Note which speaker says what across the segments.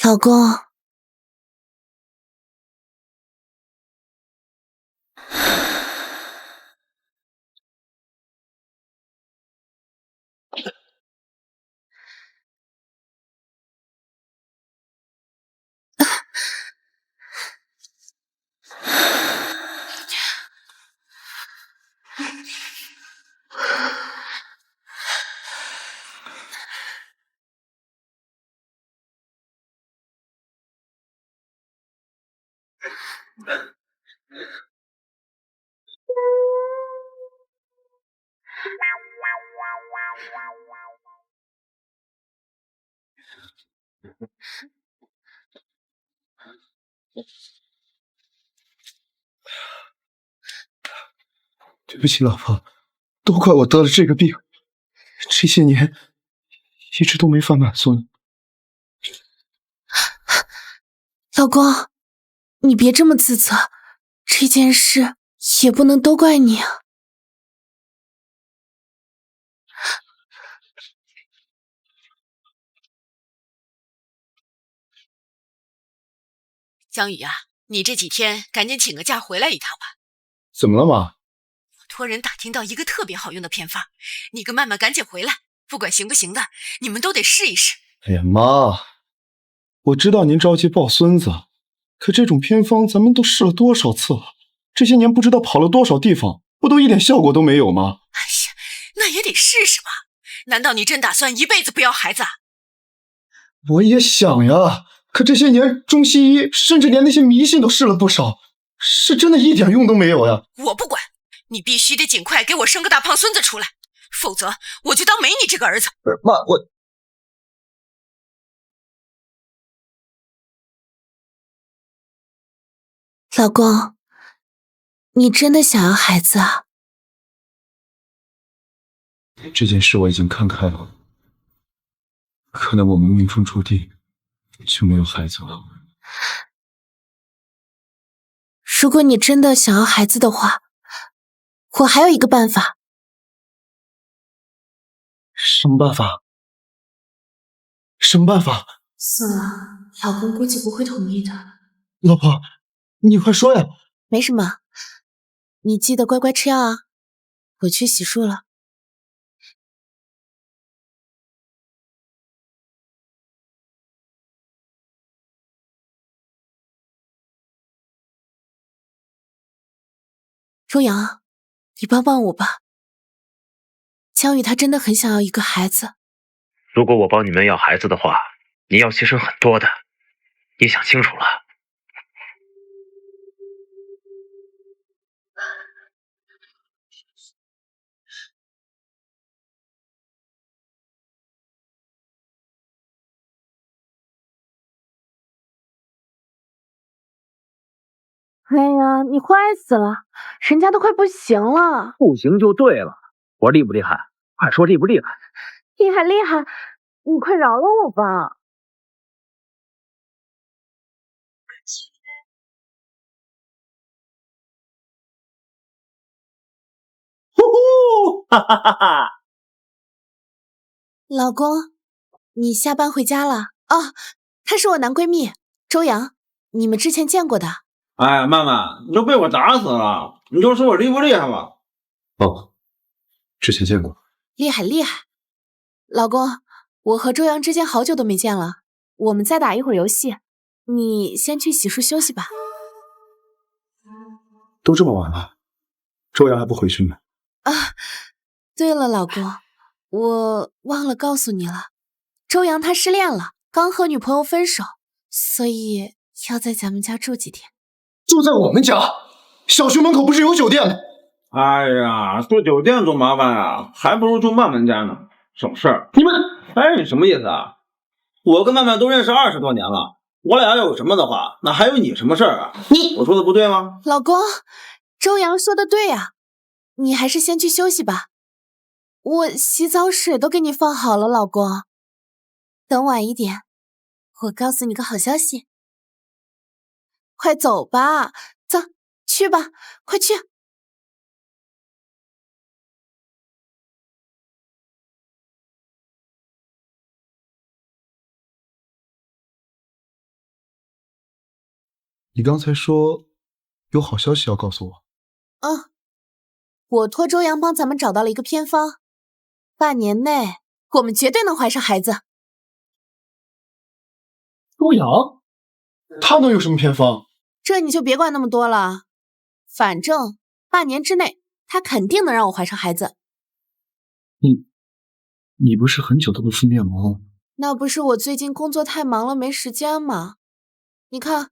Speaker 1: 老公，
Speaker 2: 对不起，老婆，都怪我得了这个病，这些年一直都没法满足你。
Speaker 1: 老公，你别这么自责，这件事也不能都怪你啊。
Speaker 3: 江宇啊，你这几天赶紧请个假回来一趟吧。
Speaker 2: 怎么了，妈？
Speaker 3: 我托人打听到一个特别好用的偏方，你跟曼曼赶紧回来，不管行不行的，你们都得试一试。
Speaker 2: 哎呀，妈，我知道您着急抱孙子，可这种偏方咱们都试了多少次了？这些年不知道跑了多少地方，不都一点效果都没有吗？
Speaker 3: 哎呀，那也得试试嘛。难道你真打算一辈子不要孩子啊？
Speaker 2: 我也想呀，可这些年中西医甚至连那些迷信都试了不少，是真的一点用都没有呀！
Speaker 3: 我不管，你必须得尽快给我生个大胖孙子出来，否则我就当没你这个儿子。
Speaker 2: 妈，我
Speaker 1: 老公，你真的想要孩子啊？
Speaker 2: 这件事我已经看开了，可能我们命中注定就没有孩子了。
Speaker 1: 如果你真的想要孩子的话，我还有一个办法。
Speaker 2: 什么办法？什么办法？
Speaker 1: 算了，老公估计不会同意的。
Speaker 2: 老婆，你快说呀！
Speaker 1: 没什么，你记得乖乖吃药啊。我去洗漱了。周阳，你帮帮我吧。江宇他真的很想要一个孩子。
Speaker 4: 如果我帮你们要孩子的话，你要牺牲很多的，你想清楚了。
Speaker 1: 哎呀，你坏死了，人家都快不行了。
Speaker 5: 不行就对了，我厉不厉害？快说厉不厉害？
Speaker 1: 厉害厉害，你快饶了我吧。
Speaker 5: 呼呼，哈哈哈哈！
Speaker 1: 老公，你下班回家了？哦，他是我男闺蜜周阳，你们之前见过的。
Speaker 6: 哎，曼曼，你都被我打死了，你就说我厉不厉害吧？
Speaker 2: 哦，之前见过。
Speaker 1: 厉害厉害。老公，我和周阳之间好久都没见了，我们再打一会儿游戏，你先去洗漱休息吧。
Speaker 2: 都这么晚了，周阳还不回去呢？
Speaker 1: 啊，对了，老公，我忘了告诉你了，周阳他失恋了，刚和女朋友分手，所以要在咱们家住几天。
Speaker 2: 住在我们家？小区门口不是有酒店吗？
Speaker 6: 哎呀，住酒店多麻烦啊，还不如住曼曼家呢，省事儿。你们，哎，你什么意思啊？我跟曼曼都认识20多年了，我俩要有什么的话，那还有你什么事儿啊？我说的不对吗？
Speaker 1: 老公，周阳说的对啊，你还是先去休息吧。我洗澡水都给你放好了，老公。等晚一点，我告诉你个好消息。快走吧，走，去吧，快去。
Speaker 2: 你刚才说有好消息要告诉我。
Speaker 1: 我托周阳帮咱们找到了一个偏方，半年内我们绝对能怀上孩子。
Speaker 2: 周阳，他能有什么偏方？
Speaker 1: 这你就别管那么多了，反正半年之内他肯定能让我怀上孩子。
Speaker 2: 你不是很久都不敷面膜？
Speaker 1: 那不是我最近工作太忙了没时间吗？你看，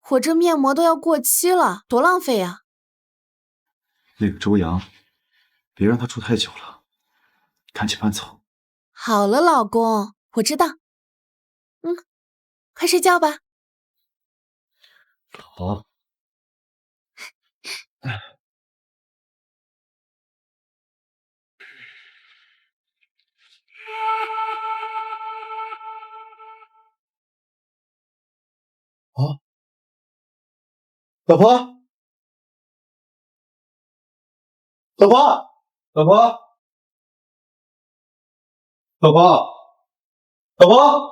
Speaker 1: 我这面膜都要过期了，多浪费呀！
Speaker 2: 那个周阳，别让他住太久了，赶紧搬走。
Speaker 1: 好了，老公，我知道。快睡觉吧。
Speaker 2: 好。啊，老婆，老婆，老婆，老婆，老婆。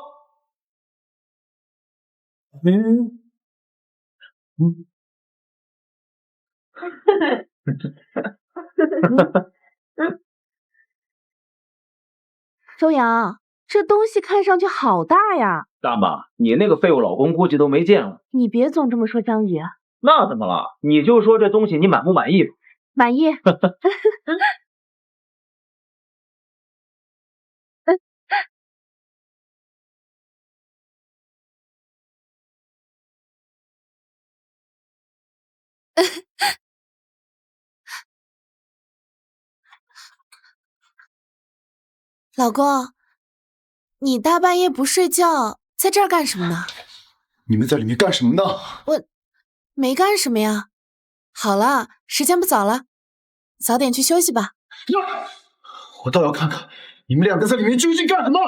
Speaker 1: 周阳，这东西看上去好大呀！
Speaker 5: 大妈，你那个废物老公估计都没见过。
Speaker 1: 你别总这么说江宇。
Speaker 5: 那怎么了？你就说这东西你满不满意吧？
Speaker 1: 满意。老公，你大半夜不睡觉，在这儿干什么呢？
Speaker 2: 你们在里面干什么呢？
Speaker 1: 我没干什么呀。好了，时间不早了，早点去休息吧。
Speaker 2: 我倒要看看你们两个在里面究竟干什么！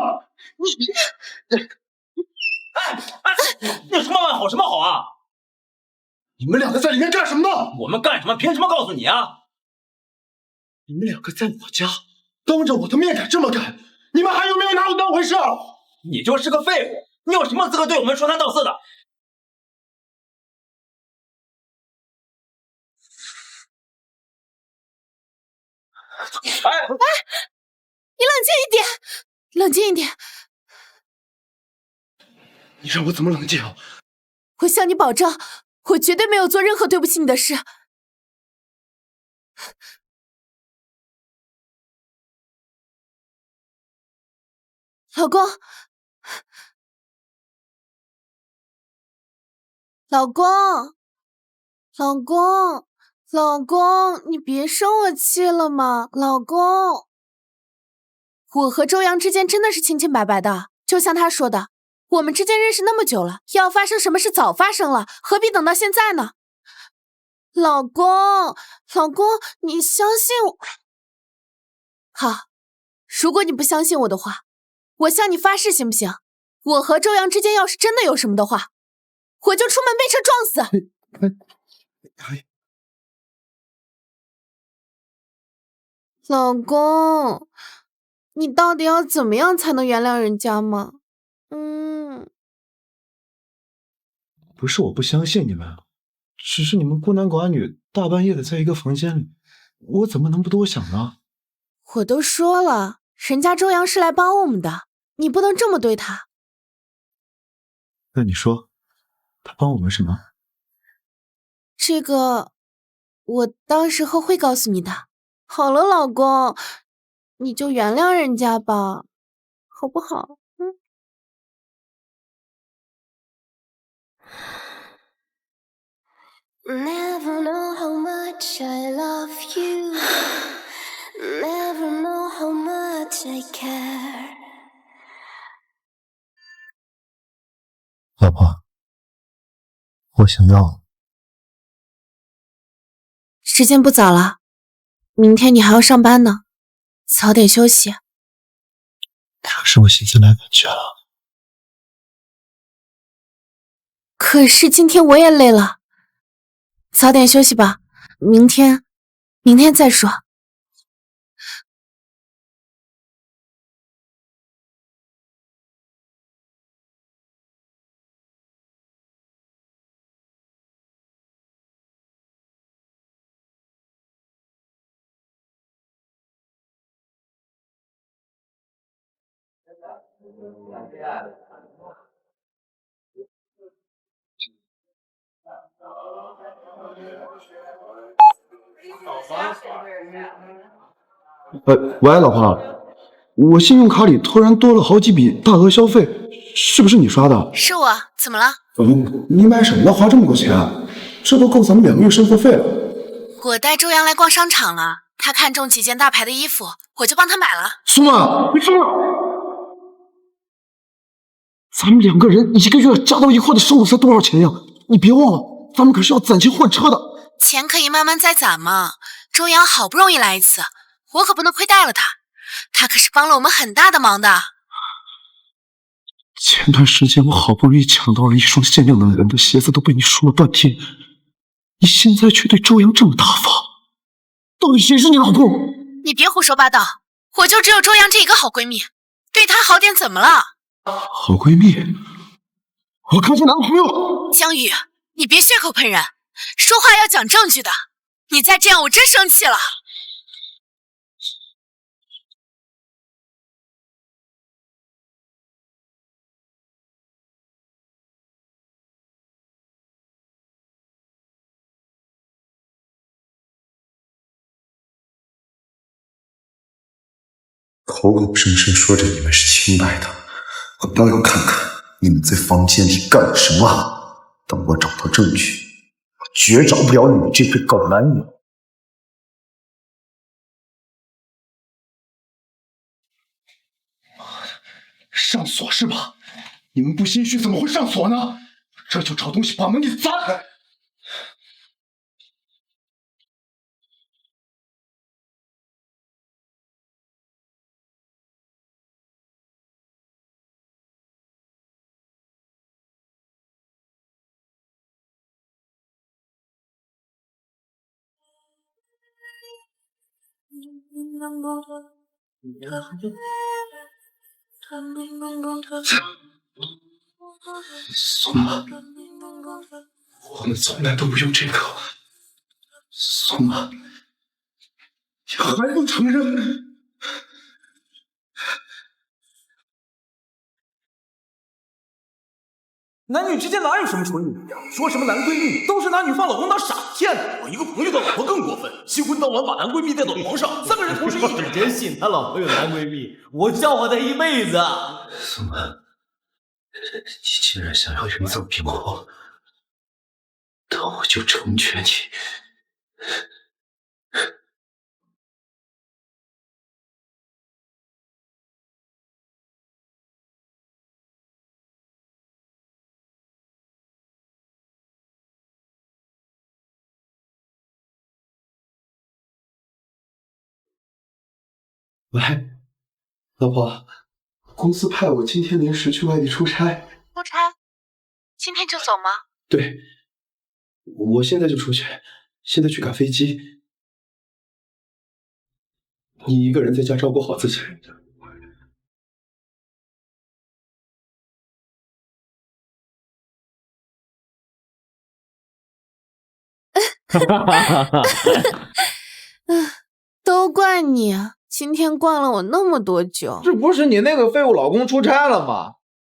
Speaker 6: 你有什么好什么好啊？
Speaker 2: 你们两个在里面干什么呢？
Speaker 6: 我们干什么？凭什么告诉你啊？
Speaker 2: 你们两个在我家当着我的面敢这么干，你们还有没有拿我当回事？
Speaker 6: 你就是个废物，你有什么资格对我们说三道四的？哎，
Speaker 1: 你冷静一点，冷静一点。
Speaker 2: 你让我怎么冷静？
Speaker 1: 我向你保证，我绝对没有做任何对不起你的事。老公，老公，老公，老公，你别生我气了嘛，老公。我和周阳之间真的是清清白白的，就像他说的，我们之间认识那么久了，要发生什么事早发生了，何必等到现在呢？老公，老公，你相信我。好，如果你不相信我的话，我向你发誓，行不行？我和周阳之间要是真的有什么的话，我就出门被车撞死。老公，你到底要怎么样才能原谅人家吗？
Speaker 2: 不是我不相信你们，只是你们孤男寡女，大半夜的在一个房间里，我怎么能不多想呢？
Speaker 1: 我都说了，人家周阳是来帮我们的，你不能这么对他。
Speaker 2: 那你说，他帮我们什么？
Speaker 1: 这个，我到时候会告诉你的。好了，老公，你就原谅人家吧，好不好
Speaker 7: ？Never know how much I love you. Never know how much I care.
Speaker 2: 老婆，我想要。
Speaker 1: 时间不早了，明天你还要上班呢，早点休息。
Speaker 2: 可是我现在来感觉了。
Speaker 1: 可是今天我也累了，早点休息吧，明天再说。
Speaker 2: 喂，老婆，我信用卡里突然多了好几笔大额消费，是不是你刷的？
Speaker 1: 是我，怎么了？
Speaker 2: 你买什么了？花这么多钱？这都够咱们2个月生活费了。
Speaker 1: 我带周阳来逛商场了，他看中几件大牌的衣服，我就帮他买了。
Speaker 2: 苏曼，你疯了！咱们2个人1个月加到一块的生活才多少钱呀？你别忘了，咱们可是要攒钱换车的。
Speaker 1: 钱可以慢慢再攒嘛。周阳好不容易来一次，我可不能亏待了他，他可是帮了我们很大的忙的。
Speaker 2: 前段时间我好不容易抢到了一双限量的人的鞋子，都被你说了半天，你现在却对周阳这么大方，到底谁是你老公？
Speaker 1: 你别胡说八道，我就只有周阳这一个好闺蜜，对她好点怎么了？
Speaker 2: 好闺蜜？我看是男朋友。
Speaker 1: 江宇，你别血口喷人，说话要讲证据的，你再这样我真生气了。
Speaker 8: 口口声声说着你们是清白的，我倒要看看你们在房间里干了什么。等我找到证据，我绝饶不了你们这对狗男女。
Speaker 2: 上锁是吧？你们不心虚怎么会上锁呢？这就找东西把门给砸开。宋妈，我们从来都不用这个。宋妈，你还不承认？
Speaker 9: 男女之间哪有什么纯友谊啊？说什么男闺蜜，都是拿女方老公当傻子骗的。我一个朋友的老婆更过分，新婚当晚把男闺蜜带到床上，3个人同时一起。
Speaker 10: 真信他老婆有男闺蜜，我笑话他一辈子。
Speaker 8: 宋妈，你既然想要人走并活，那我就成全你。
Speaker 2: 喂，老婆，公司派我今天临时去外地出差。
Speaker 1: 出差？今天就走吗？
Speaker 2: 对，我现在就出去，现在去赶飞机。你一个人在家照顾好自己。
Speaker 1: 都怪你，今天惯了我那么多酒。
Speaker 6: 这不是你那个废物老公出差了吗？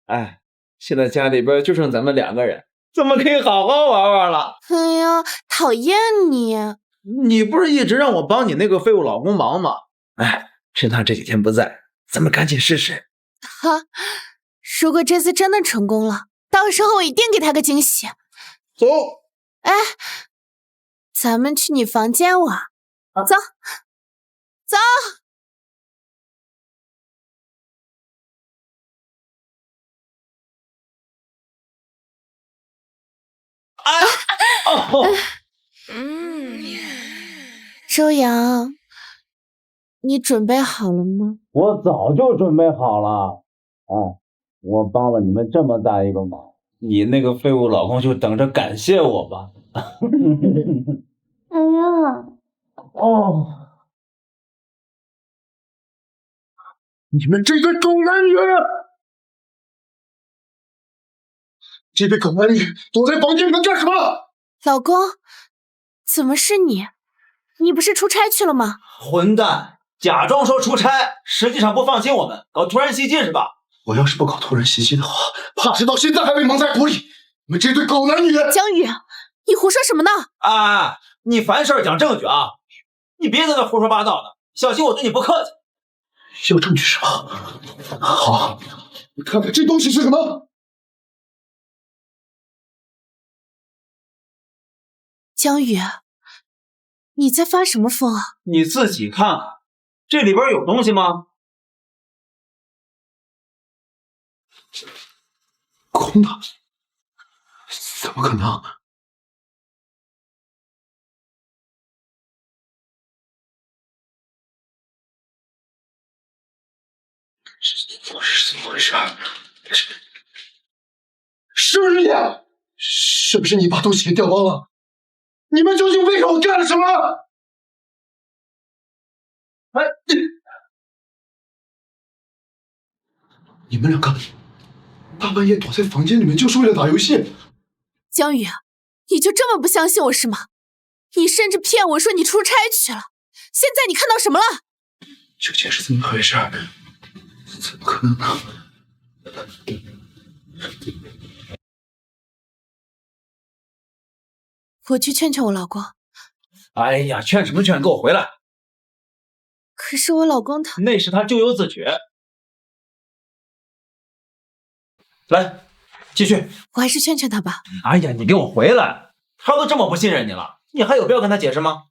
Speaker 6: 哎，现在家里边就剩咱们2个人，怎么可以好好玩玩了？
Speaker 1: 哎呀，讨厌你！
Speaker 6: 你不是一直让我帮你那个废物老公忙吗？哎，趁他这几天不在，咱们赶紧试试。
Speaker 1: 哈，如果这次真的成功了，到时候我一定给他个惊喜。
Speaker 6: 走。
Speaker 1: 哎，咱们去你房间玩。走。走。周阳，你准备好了吗？
Speaker 6: 我早就准备好了。我帮了你们这么大一个忙，你那个废物老公就等着感谢我吧。
Speaker 7: 哎呀，
Speaker 6: 哦，
Speaker 2: 你们这对狗男女！这对狗男女躲在房间里面干什么？
Speaker 1: 老公，怎么是你？你不是出差去了吗？
Speaker 9: 混蛋，假装说出差，实际上不放心我们，搞突然袭击是吧？
Speaker 8: 我要是不搞突然袭击的话，怕是到现在还被蒙在鼓里。你们这对狗男女！
Speaker 1: 江宇，你胡说什么呢？
Speaker 6: 啊，你凡事讲证据啊！你别在那胡说八道的，小心我对你不客气。
Speaker 8: 要证据是吧？好，你看看这东西是什么？
Speaker 1: 江宇，你在发什么疯啊？
Speaker 6: 你自己看看，这里边有东西吗？
Speaker 8: 空的，怎么可能？是怎么回事？是不是你？是不是你把东西给调包了？你们究竟为我干了什么？哎，你们两个大半夜躲在房间里面就是为了打游戏？
Speaker 1: 江宇，你就这么不相信我是吗？你甚至骗我说你出差去了，现在你看到什么了？
Speaker 8: 究竟是怎么回事？怎么可能呢？
Speaker 1: 我去劝劝我老公。
Speaker 6: 哎呀，劝什么劝？给我回来！
Speaker 1: 可是我老公他……
Speaker 6: 那是他咎由自取。来，继续。
Speaker 1: 我还是劝劝他吧。
Speaker 6: 哎呀，你给我回来！他都这么不信任你了，你还有必要跟他解释吗？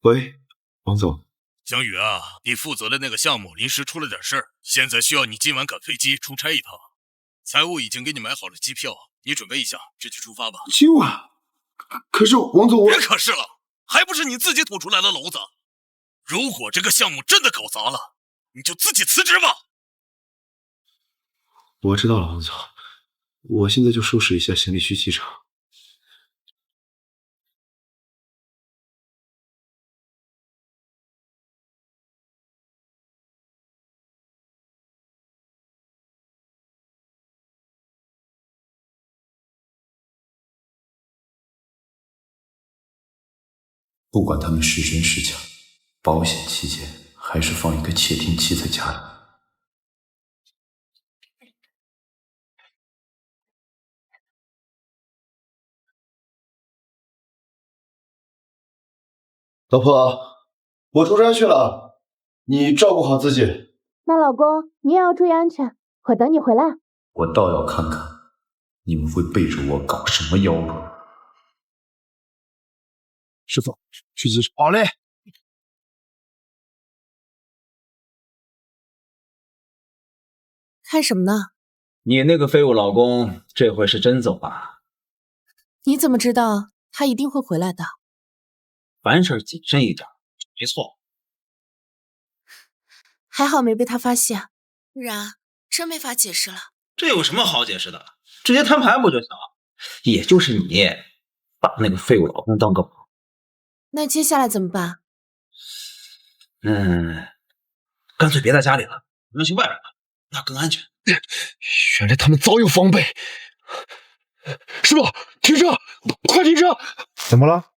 Speaker 2: 喂，王总。
Speaker 11: 江宇啊，你负责的那个项目临时出了点事儿，现在需要你今晚赶飞机出差一趟。财务已经给你买好了机票，你准备一下，直接出发吧。
Speaker 8: 今晚？可是王总，
Speaker 11: 别可是了，还不是你自己吐出来的篓子。如果这个项目真的搞砸了，你就自己辞职吧。
Speaker 2: 我知道了，王总，我现在就收拾一下行李去机场。
Speaker 8: 不管他们是真是假，保险起见，还是放一个窃听器在家里。老婆，我出差去了，你照顾好自己。
Speaker 1: 那老公，你也要注意安全，我等你回来。
Speaker 8: 我倒要看看你们会背着我搞什么妖术。
Speaker 2: 师傅，去机场。
Speaker 9: 好嘞。
Speaker 1: 看什么呢？
Speaker 6: 你那个废物老公这回是真走了。
Speaker 1: 你怎么知道他一定会回来的？
Speaker 6: 凡事谨慎一点，没错。
Speaker 1: 还好没被他发现，不然真没法解释了。
Speaker 6: 这有什么好解释的？直接摊牌不就行了？也就是你把那个废物老公当个宝。
Speaker 1: 那接下来怎么办？
Speaker 6: 干脆别在家里了，我们去外边吧，那更安全。
Speaker 8: 原来他们早有防备。师傅，停车！快停车！
Speaker 2: 怎么了？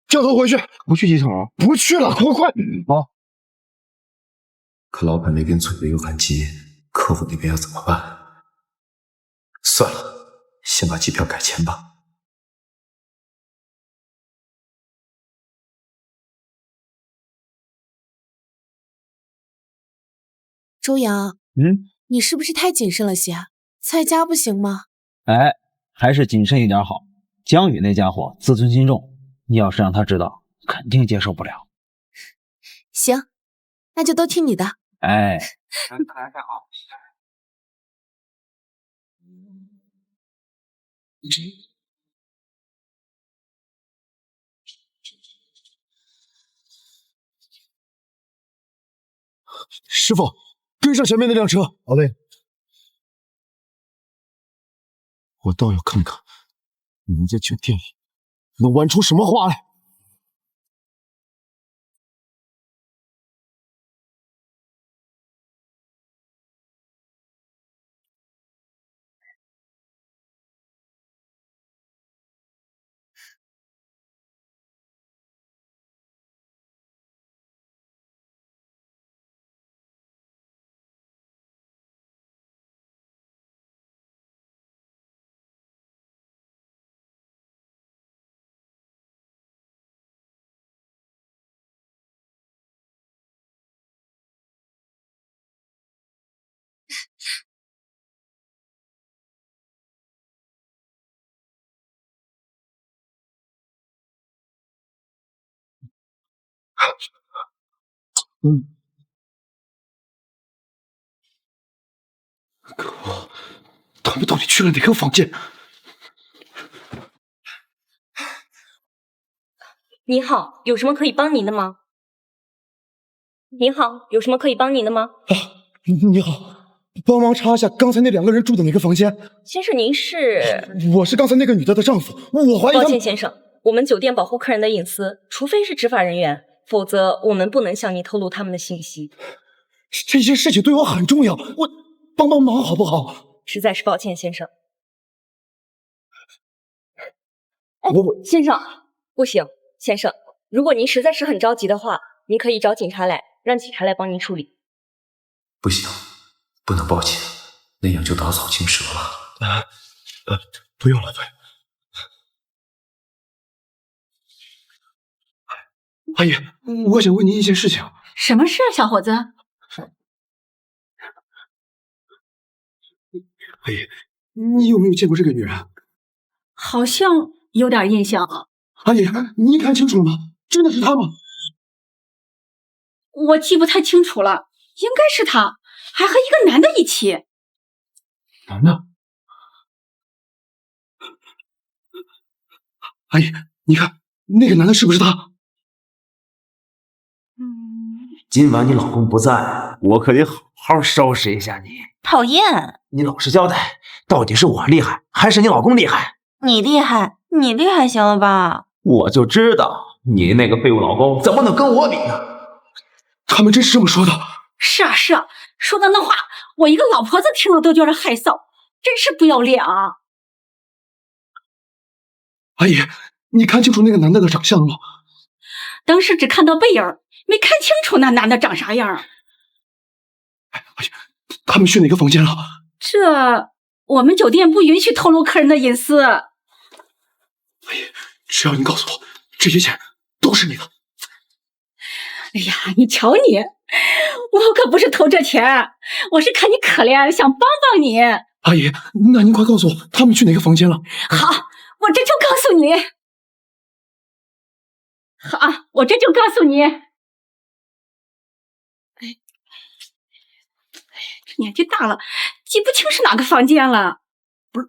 Speaker 8: 掉头回去。
Speaker 2: 不去机场啊？
Speaker 8: 不去了，快！啊！可老板那边嘴的又很急，客户那边要怎么办？算了，先把机票改签吧。
Speaker 1: 周阳，你是不是太谨慎了些？在家不行吗？
Speaker 5: 哎，还是谨慎一点好。江宇那家伙自尊心重，你要是让他知道，肯定接受不了。
Speaker 1: 行，那就都听你的。
Speaker 5: 哎，
Speaker 8: 师傅，跟上前面那辆车。好嘞。我倒要看看你们家全店里能玩出什么花来。
Speaker 2: 可恶，他们到底去了哪个房间？
Speaker 12: 您好，有什么可以帮您的吗？您好，有什么可以帮您的吗？
Speaker 2: 你好，帮忙查一下刚才那2个人住的哪个房间？
Speaker 12: 先生，您是？
Speaker 2: 我是刚才那个女的的丈夫，我怀疑他们。
Speaker 12: 抱歉，先生，我们酒店保护客人的隐私，除非是执法人员，否则我们不能向您透露他们的信息。
Speaker 2: 这些事情对我很重要，我帮忙好不好？
Speaker 12: 实在是抱歉，先生。
Speaker 2: 我
Speaker 12: 先生，不行，先生，如果您实在是很着急的话，您可以找警察来，让警察来帮您处理。
Speaker 8: 不行，不能报警，那样就打草惊蛇了。
Speaker 2: 不用了，阿姨，我想问您一件事情。
Speaker 13: 什么事啊，小伙子？
Speaker 2: 阿姨，你有没有见过这个女人？
Speaker 13: 好像有点印象啊。
Speaker 2: 阿姨，您看清楚了吗？真的是她吗？
Speaker 13: 我记不太清楚了，应该是她，还和一个男的一起。
Speaker 2: 男的？阿姨，你看那个男的是不是他？
Speaker 6: 今晚你老公不在，我可得好好收拾一下你。
Speaker 14: 讨厌！
Speaker 6: 你老实交代，到底是我厉害，还是你老公厉害？
Speaker 14: 你厉害，你厉害行了吧？
Speaker 6: 我就知道你那个废物老公怎么能跟我比呢？
Speaker 2: 他们真是这么说的？
Speaker 13: 是啊是啊，说的那话，我一个老婆子听了都觉得害臊，真是不要脸啊！
Speaker 2: 阿姨，你看清楚那个男的的长相了吗？
Speaker 13: 当时只看到背影，没看清楚那男的长啥样。
Speaker 2: 阿姨，他们去哪个房间了？
Speaker 13: 这我们酒店不允许透露客人的隐私。
Speaker 2: 阿姨，只要你告诉我，这些钱都是你的。
Speaker 13: 哎呀，你瞧你，我可不是图这钱，我是看你可怜，想帮帮你。
Speaker 2: 阿姨，那您快告诉我，他们去哪个房间了？
Speaker 13: 好，我这就告诉你。好，我这就告诉你。这年纪大了，记不清是哪个房间了。
Speaker 2: 不是，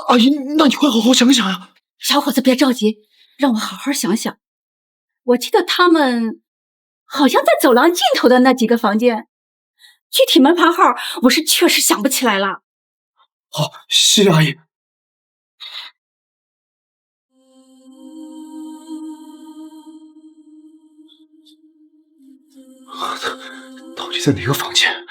Speaker 2: 阿姨，那你快好好想想呀。
Speaker 13: 小伙子，别着急，让我好好想想。我记得他们好像在走廊尽头的那几个房间，具体门牌号我是确实想不起来了。
Speaker 2: 好，谢谢阿姨。到底在哪个房间？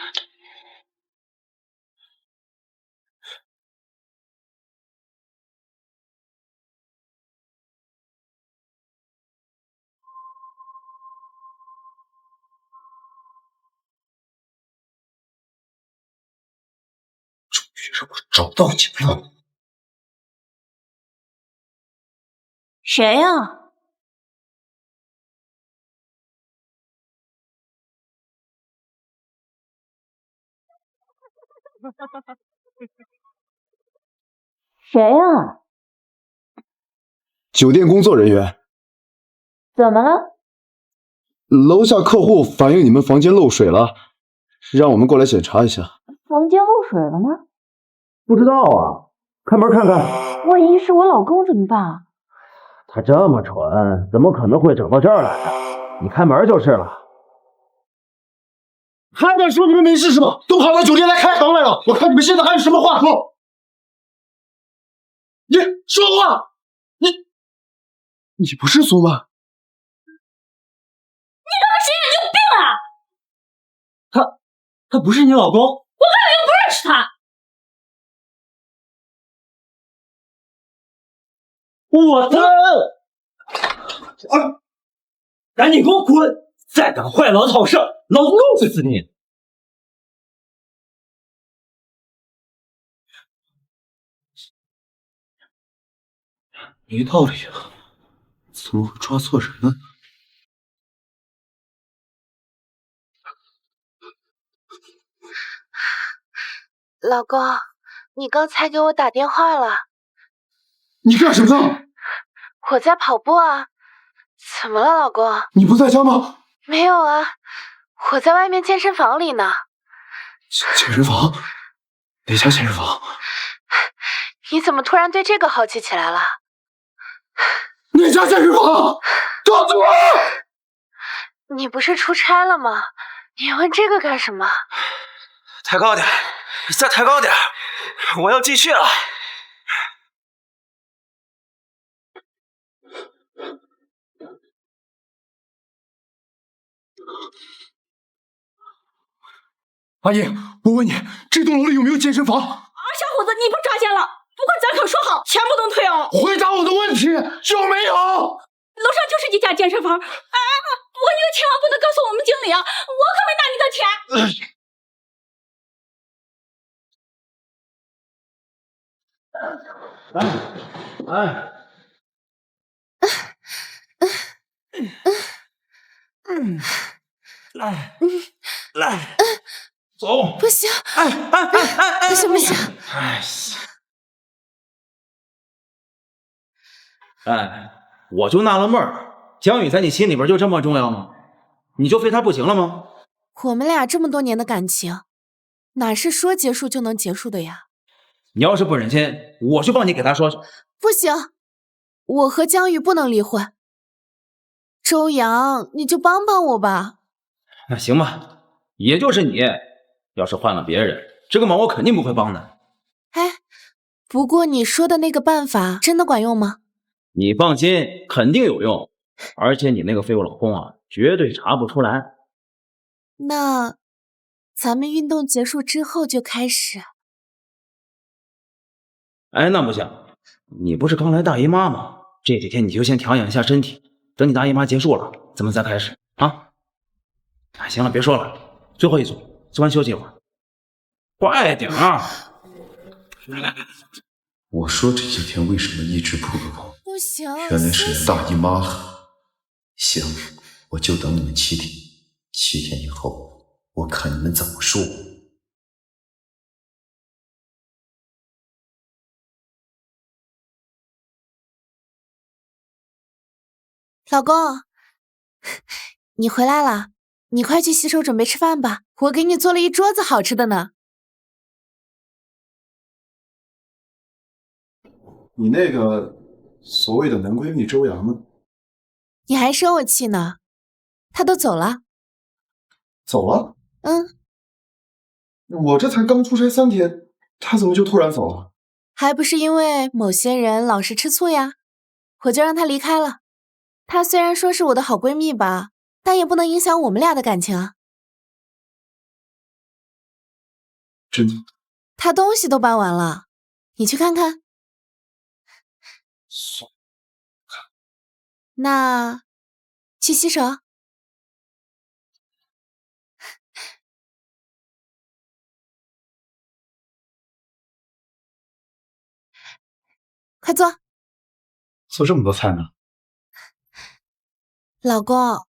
Speaker 2: 终于让我找到你们了！
Speaker 14: 谁呀？谁呀？
Speaker 2: 酒店工作人员。
Speaker 14: 怎么了？
Speaker 2: 楼下客户反映你们房间漏水了，让我们过来检查一下。
Speaker 14: 房间漏水了吗？
Speaker 6: 不知道啊，开门看看。
Speaker 14: 万一是我老公怎么办？
Speaker 6: 他这么蠢，怎么可能会整到这儿来呢？你开门就是了。
Speaker 2: 还敢说你们没事是吧？都跑到酒店来开房来了，我看你们现在还有什么话说？你说话！你不是苏曼？
Speaker 13: 你他妈谁呀？你有病啊！
Speaker 10: 他不是你老公？
Speaker 13: 我根本就不认识他。
Speaker 10: 我操！赶紧给我滚！再敢坏老子好事，老子弄死你！
Speaker 2: 没道理啊，怎么会抓错人呢？
Speaker 1: 老公，你刚才给我打电话了。
Speaker 2: 你干什么？
Speaker 1: 我在跑步啊，怎么了，老公？
Speaker 2: 你不在家吗？
Speaker 1: 没有啊，我在外面健身房里呢。
Speaker 2: 健身房？哪家健身房？
Speaker 1: 你怎么突然对这个好奇起来了？
Speaker 2: 哪家健身房？告诉我！
Speaker 1: 你不是出差了吗？你问这个干什么？
Speaker 6: 抬高点，你再抬高点，我要继续了。
Speaker 2: 阿姨，我问你，这栋楼里有没有健身房？
Speaker 13: 小伙子，你不抓奸了？不过咱可说好，钱不能退哦。
Speaker 2: 回答我的问题，有没有？
Speaker 13: 楼上就是一家健身房。你可千万不能告诉我们经理啊，我可没拿你的钱。
Speaker 6: 来，走。
Speaker 1: 不行，不行不行。
Speaker 6: 我就纳了闷儿，江宇在你心里边就这么重要吗？你就非他不行了吗？
Speaker 1: 我们俩这么多年的感情，哪是说结束就能结束的呀？
Speaker 6: 你要是不忍心，我去帮你给他说。
Speaker 1: 不行，我和江宇不能离婚。周阳，你就帮帮我吧。
Speaker 6: 那行吧，也就是你，要是换了别人，这个忙我肯定不会帮的。
Speaker 1: 哎，不过你说的那个办法真的管用吗？
Speaker 6: 你放心，肯定有用，而且你那个废物老公啊，绝对查不出来。
Speaker 1: 那咱们运动结束之后就开始。
Speaker 6: 哎，那不行，你不是刚来大姨妈吗？这几天你就先调养一下身体，等你大姨妈结束了，咱们再开始啊。哎，行了，别说了，最后一组，做完休息一会儿，快点啊！来，
Speaker 8: 我说这几天为什么一直不饿？
Speaker 1: 不行，
Speaker 8: 原来是来大姨妈了。行，我就等你们7天，7天以后，我看你们怎么说。
Speaker 1: 老公，你回来了，你快去洗手准备吃饭吧，我给你做了一桌子好吃的呢。
Speaker 2: 你那个所谓的男闺蜜周阳呢？
Speaker 1: 你还生我气呢？他都走了。
Speaker 2: 走了？
Speaker 1: 嗯，
Speaker 2: 我这才刚出差3天，他怎么就突然走了？
Speaker 1: 还不是因为某些人老是吃醋呀，我就让他离开了。她虽然说是我的好闺蜜吧，但也不能影响我们俩的感情啊。
Speaker 2: 真的？
Speaker 1: 她东西都搬完了，你去看看。那去洗手。快坐。
Speaker 2: 做这么多菜呢？
Speaker 1: 老公，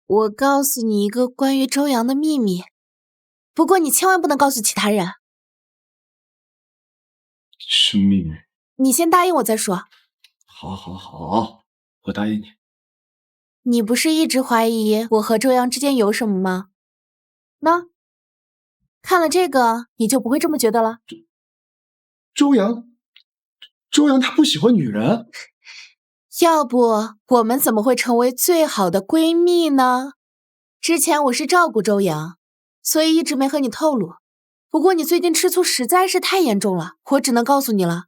Speaker 1: 我告诉你一个关于周阳的秘密，不过你千万不能告诉其他人。
Speaker 2: 什么秘密？
Speaker 1: 你先答应我再说。
Speaker 2: 好，我答应你。
Speaker 1: 你不是一直怀疑我和周阳之间有什么吗？那看了这个，你就不会这么觉得了。
Speaker 2: 周阳他不喜欢女人？
Speaker 1: 要不我们怎么会成为最好的闺蜜呢？之前我是照顾周阳，所以一直没和你透露。不过你最近吃醋实在是太严重了，我只能告诉你了。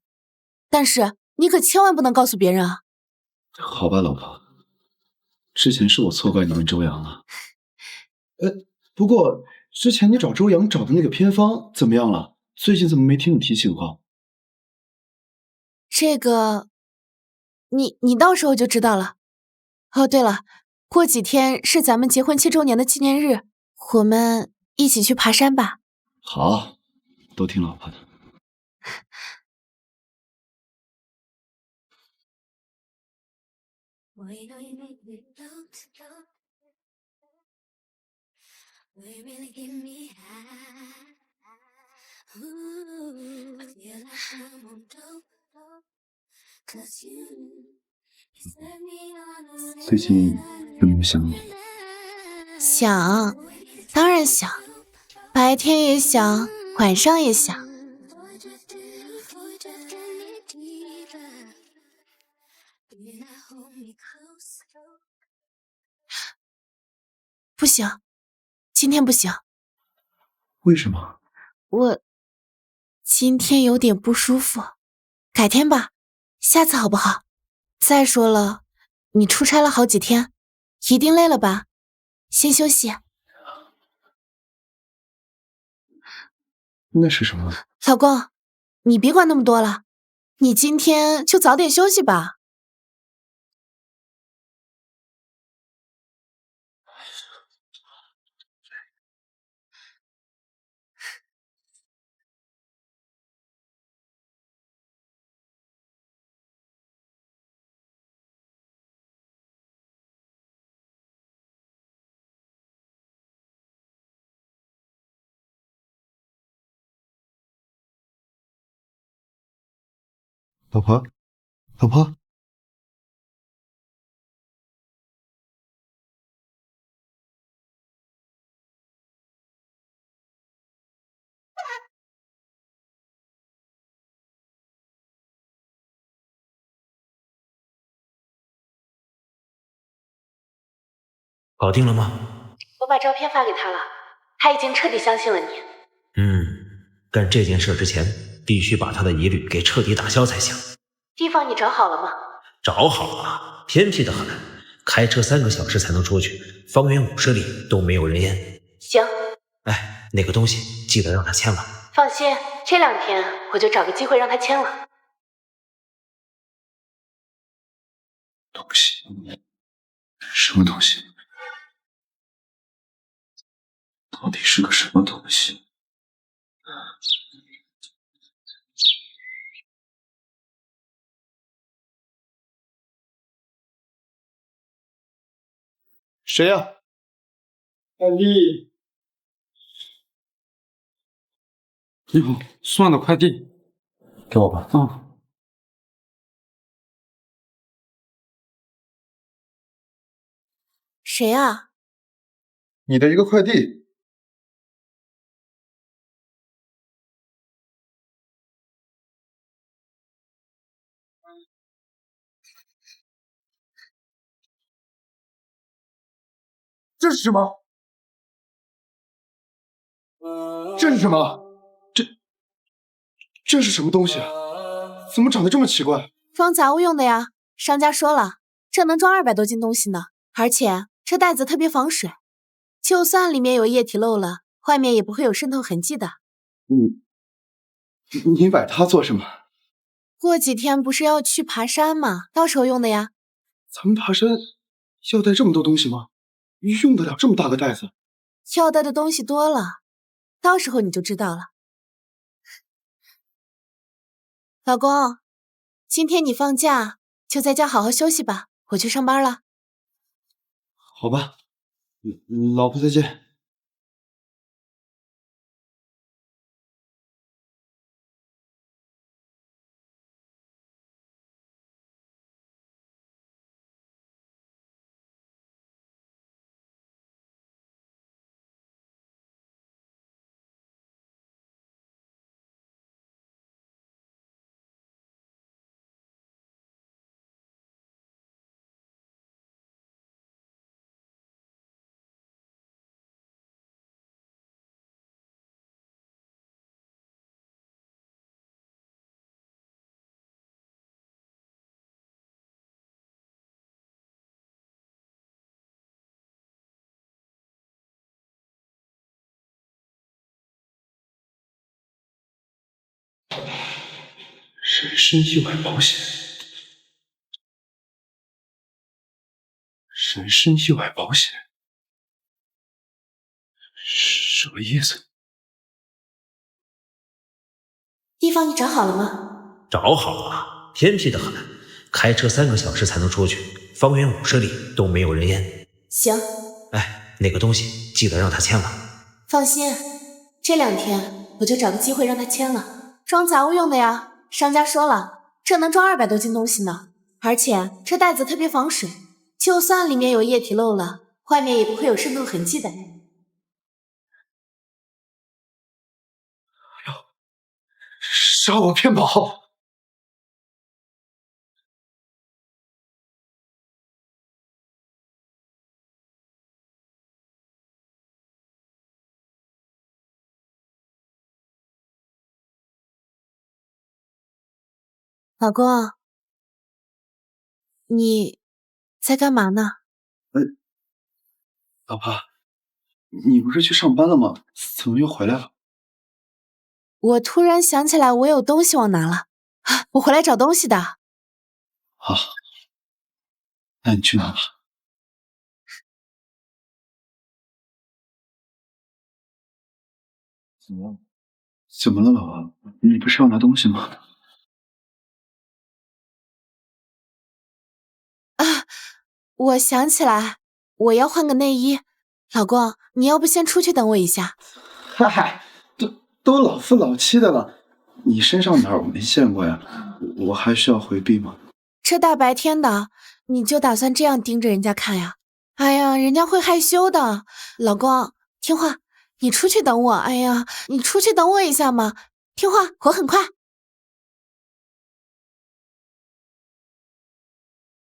Speaker 1: 但是你可千万不能告诉别人啊。
Speaker 2: 好吧，老婆，之前是我错怪你们周阳了。不过之前你找周阳找的那个偏方怎么样了？最近怎么没听你提醒过？
Speaker 1: 这个，你到时候就知道了。哦，对了，过几天是咱们结婚7周年的纪念日，我们一起去爬山吧。
Speaker 2: 好，都听老婆的。最近有没有想你？
Speaker 1: 想，当然想，白天也想，晚上也想。不行，今天不行。
Speaker 2: 为什么？
Speaker 1: 我今天有点不舒服，改天吧，下次好不好？再说了，你出差了好几天，一定累了吧？先休息。
Speaker 2: 那是什么？
Speaker 1: 老公，你别管那么多了，你今天就早点休息吧。
Speaker 2: 老婆，老婆，
Speaker 4: 搞定了吗？
Speaker 1: 我把照片发给他了，他已经彻底相信了你。
Speaker 4: 干这件事之前，必须把他的疑虑给彻底打消才行。
Speaker 1: 地方你找好了吗？
Speaker 4: 找好了，偏僻的很，开车3个小时才能出去，方圆50里都没有人烟。
Speaker 1: 行。
Speaker 4: 哎，那个东西记得让他签了。
Speaker 1: 放心，这2天我就找个机会让他签了。
Speaker 2: 东西？什么东西？到底是个什么东西？谁呀？
Speaker 15: 快递。你好，送的快递。
Speaker 2: 给我吧。
Speaker 1: 谁啊？
Speaker 2: 你的一个快递。这是什么？这是什么？这是什么东西啊？怎么长得这么奇怪？
Speaker 1: 装杂物用的呀，商家说了，这能装200多斤东西呢，而且这袋子特别防水，就算里面有液体漏了，外面也不会有渗透痕迹的。
Speaker 2: 你买它做什么？
Speaker 1: 过几天不是要去爬山吗？到时候用的呀。
Speaker 2: 咱们爬山要带这么多东西吗？用得了这么大个袋子？
Speaker 1: 要带的东西多了，到时候你就知道了。老公，今天你放假，就在家好好休息吧，我去上班了。
Speaker 2: 好吧，老婆再见。人身意外保险，人身意外保险，什么意思？
Speaker 1: 地方你找好了吗？
Speaker 4: 找好了，偏僻的很，开车3个小时才能出去，方圆50里都没有人烟。
Speaker 1: 行。
Speaker 4: 哎，那个东西记得让他签了。
Speaker 1: 放心，这2天我就找个机会让他签了。装杂物用的呀，商家说了，这能装200多斤东西呢，而且这袋子特别防水，就算里面有液体漏了，外面也不会有渗透痕迹的。
Speaker 2: 杀我骗保！
Speaker 1: 老公，你在干嘛呢？
Speaker 2: 老婆，你不是去上班了吗？怎么又回来了？
Speaker 1: 我突然想起来我有东西忘拿了，我回来找东西的。
Speaker 2: 好，那你去拿吧。怎么了，老婆？你不是要拿东西吗？
Speaker 1: 我想起来，我要换个内衣。老公，你要不先出去等我一下？
Speaker 2: 嗨，都老夫老妻的了，你身上哪儿我没见过呀？我还需要回避吗？
Speaker 1: 这大白天的，你就打算这样盯着人家看呀？哎呀，人家会害羞的。老公，听话，你出去等我。哎呀，你出去等我一下嘛，听话，我很快。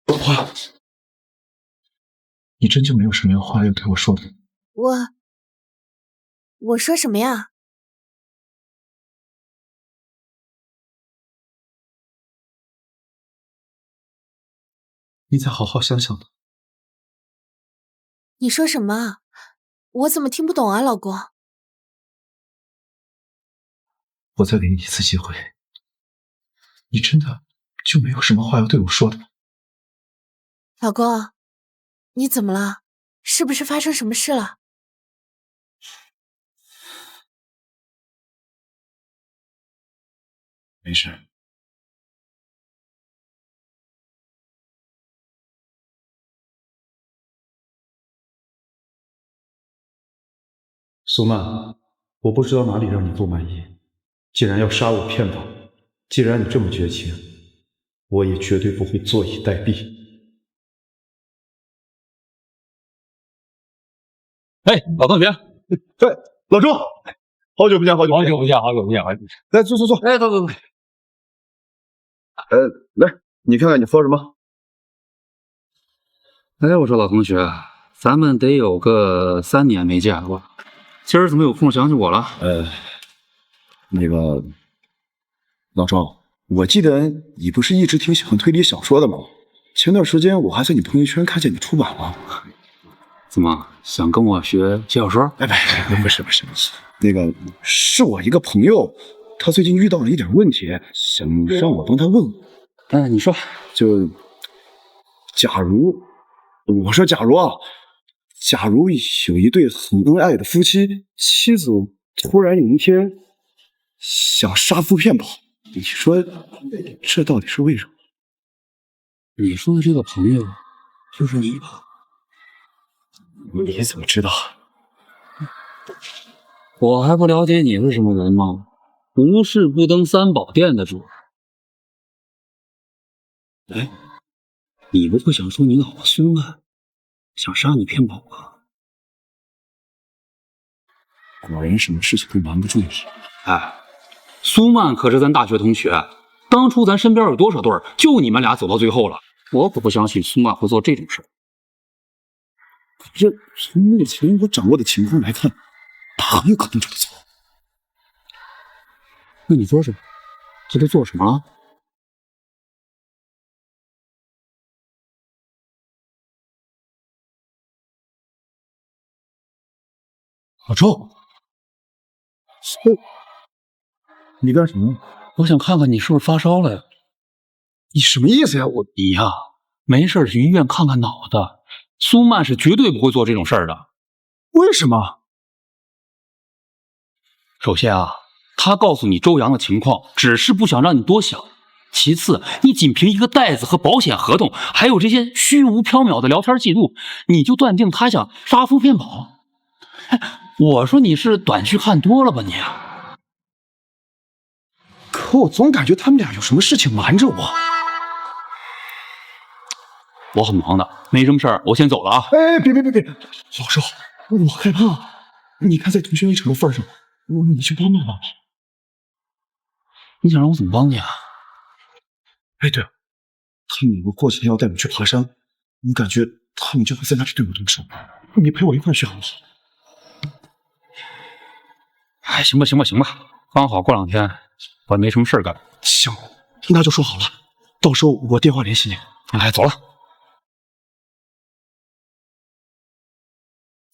Speaker 2: 老婆，你真就没有什么话要对我说的？
Speaker 1: 我说什么呀？
Speaker 2: 你再好好想想呢。
Speaker 1: 你说什么？我怎么听不懂啊，老公？
Speaker 2: 我再给你一次机会，你真的就没有什么话要对我说的吗？
Speaker 1: 老公，你怎么了？是不是发生什么事了？
Speaker 2: 没事。
Speaker 16: 苏曼，我不知道哪里让你不满意。既然要杀我骗保，既然你这么绝情，我也绝对不会坐以待毙。
Speaker 15: 哎，老同学，
Speaker 8: 对，老周，好久不见，好久不见，来，坐。
Speaker 15: 哎，坐。
Speaker 8: 来，你看看你喝什么？
Speaker 15: 哎，我说老同学，咱们得有个3年没见了吧？今儿怎么有空想起我了？
Speaker 8: 那个老周，我记得你不是一直挺喜欢推理小说的吗？前段时间我还在你朋友圈看见你出版了。
Speaker 15: 怎么想跟我学写小说？
Speaker 8: 哎，不是，那个是我一个朋友，他最近遇到了一点问题，想让我帮他问。
Speaker 15: 你说，
Speaker 8: 就假如有一对很恩爱的夫妻，妻子突然有一天想杀夫骗保，你说这到底是为什么？
Speaker 15: 你说的这个朋友就是你吧？
Speaker 8: 你怎么知道？
Speaker 15: 我还不了解你是什么人吗？无事不登三宝殿的主。哎，你不会想说你老婆苏曼想杀你骗保吧？
Speaker 8: 果然什么事情都瞒不住你。
Speaker 15: 哎，苏曼可是咱大学同学，当初咱身边有多少对儿，就你们俩走到最后了。我可不相信苏曼会做这种事。
Speaker 8: 这从目前我掌握的情况来看，他很有可能这么做。
Speaker 15: 那你说说，这都做什么了？
Speaker 8: 老周，你干什么？
Speaker 15: 我想看看你是不是发烧了呀？
Speaker 8: 你什么意思呀？
Speaker 15: 你呀，没事去医院看看脑子。苏曼是绝对不会做这种事儿的。
Speaker 8: 为什么？
Speaker 15: 首先啊，他告诉你周阳的情况，只是不想让你多想。其次，你仅凭一个袋子和保险合同，还有这些虚无缥缈的聊天记录，你就断定他想杀夫骗保？我说你是短剧看多了吧你？
Speaker 8: 可我总感觉他们俩有什么事情瞒着我。
Speaker 15: 我很忙的，没什么事儿，我先走了啊。
Speaker 16: 哎，别，老少，我害怕。你看在同学一场的份上，你去帮帮吧。
Speaker 15: 你想让我怎么帮你啊？
Speaker 16: 哎，对了，他们有个过几天要带我去爬山，我感觉他们就会在那里对我动手，你陪我一块去好不好？
Speaker 15: 哎，行吧，刚好过2天我也没什么事儿干。
Speaker 16: 行，那就说好了，到时候我电话联系你。
Speaker 15: 哎，走了。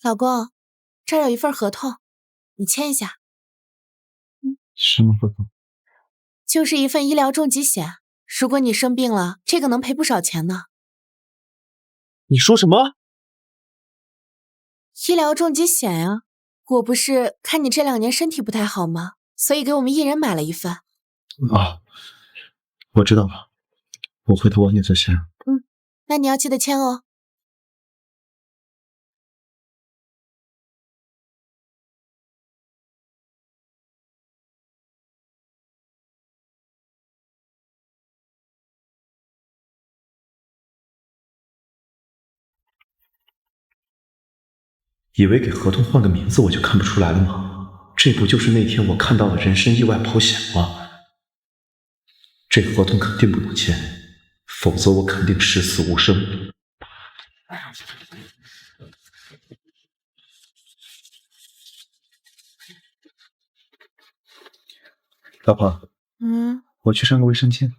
Speaker 1: 老公，这儿有一份合同，你签一下。
Speaker 16: 什么合同？
Speaker 1: 就是一份医疗重疾险，如果你生病了，这个能赔不少钱呢。
Speaker 16: 你说什么？
Speaker 1: 医疗重疾险呀，我不是看你这2年身体不太好吗？所以给我们一人买了一份。
Speaker 16: 啊，我知道了，我回头晚点再签。
Speaker 1: 那你要记得签哦。
Speaker 2: 以为给合同换个名字我就看不出来了吗？这不就是那天我看到的人身意外保险吗？这合同肯定不能签，否则我肯定十死无生。老婆，我去上个卫生间。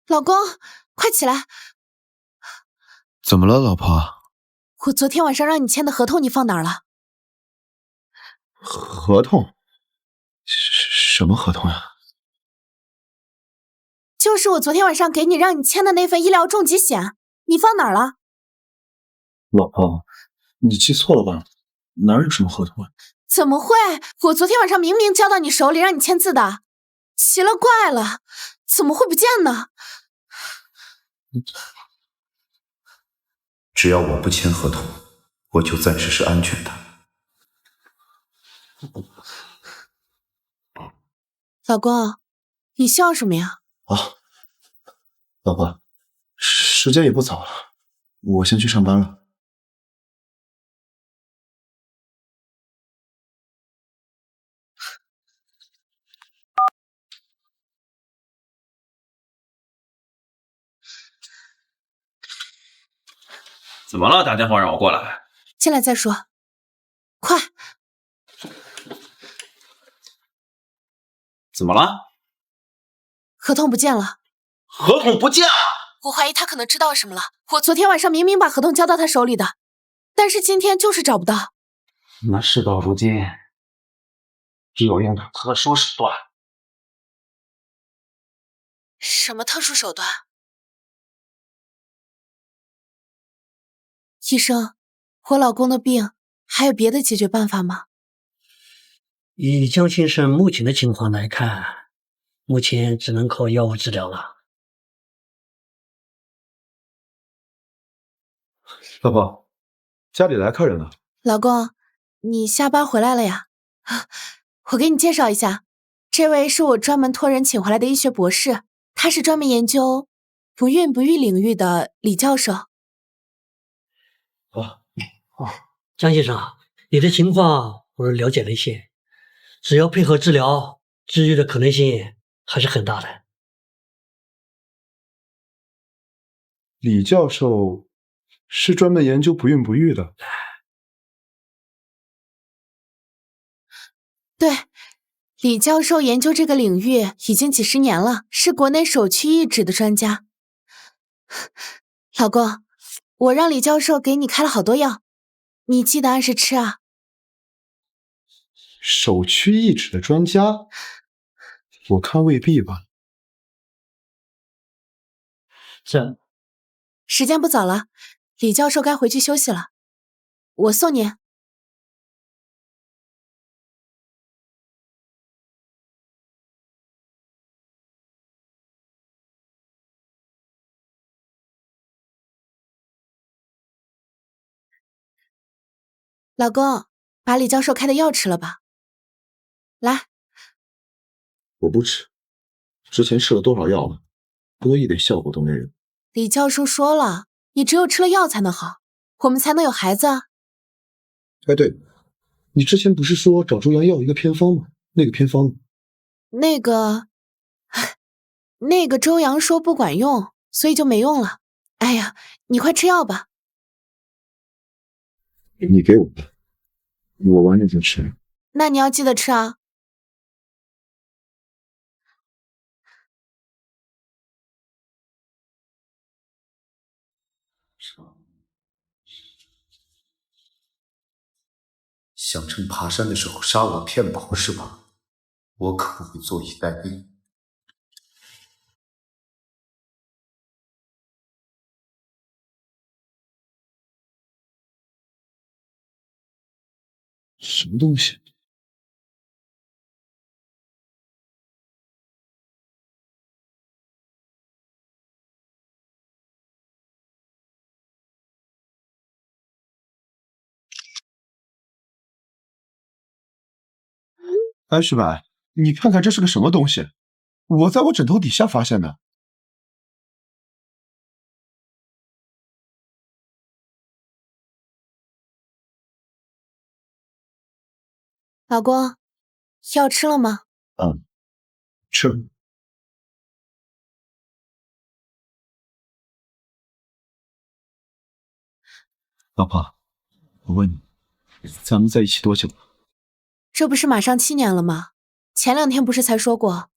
Speaker 1: 老公，快起来！
Speaker 2: 怎么了，老婆？
Speaker 1: 我昨天晚上让你签的合同你放哪儿了？
Speaker 2: 合同？什么合同呀？
Speaker 1: 就是我昨天晚上给你让你签的那份医疗重疾险，你放哪儿了？
Speaker 16: 老婆，你记错了吧？哪有什么合同啊？
Speaker 1: 怎么会？我昨天晚上明明交到你手里让你签字的，奇了怪了，怎么会不见呢？
Speaker 8: 只要我不签合同，我就暂时是安全的。
Speaker 1: 老公，你笑什么呀？
Speaker 2: 老婆，时间也不早了，我先去上班了。
Speaker 6: 怎么了？打电话让我过来。
Speaker 1: 进来再说，快！
Speaker 6: 怎么了？
Speaker 1: 合同不见了。
Speaker 6: 合同不见了？
Speaker 1: 我怀疑他可能知道什么了。我昨天晚上明明把合同交到他手里的，但是今天就是找不到。
Speaker 5: 那事到如今，只有用特殊手段。
Speaker 1: 什么特殊手段？医生，我老公的病还有别的解决办法吗？
Speaker 10: 以江先生目前的情况来看，目前只能靠药物治疗了。
Speaker 16: 老婆，家里来客人了。
Speaker 1: 老公，你下班回来了呀？我给你介绍一下，这位是我专门托人请回来的医学博士，他是专门研究不孕不育领域的李教授。
Speaker 10: 江先生，你的情况我了解了一些，只要配合治疗，治愈的可能性还是很大的。
Speaker 16: 李教授是专门研究不孕不育的。
Speaker 1: 对，李教授研究这个领域已经几10年了，是国内首屈一指的专家。老公，我让李教授给你开了好多药，你记得按时吃啊。
Speaker 2: 首屈一指的专家，我看未必吧。
Speaker 10: 是。
Speaker 1: 时间不早了，李教授该回去休息了，我送你。老公，把李教授开的药吃了吧。来。
Speaker 2: 我不吃，之前吃了多少药了，不过一点效果都没有。
Speaker 1: 李教授说了，你只有吃了药才能好，我们才能有孩子啊。
Speaker 2: 哎，对，你之前不是说找周阳要一个偏方吗？那个偏方呢？
Speaker 1: 那个周阳说不管用，所以就没用了。哎呀，你快吃药吧。
Speaker 2: 你给我的，我晚点再吃。
Speaker 1: 那你要记得吃啊。
Speaker 8: 想趁爬山的时候杀我骗保是吧？我可不会坐以待毙。
Speaker 2: 什么东西？哎，徐白，你看看这是个什么东西？我在我枕头底下发现的。
Speaker 1: 老公，药吃了吗？
Speaker 2: 嗯，吃了。老婆，我问你，咱们在一起多久了？
Speaker 1: 这不是马上7年了吗？前2天不是才说过，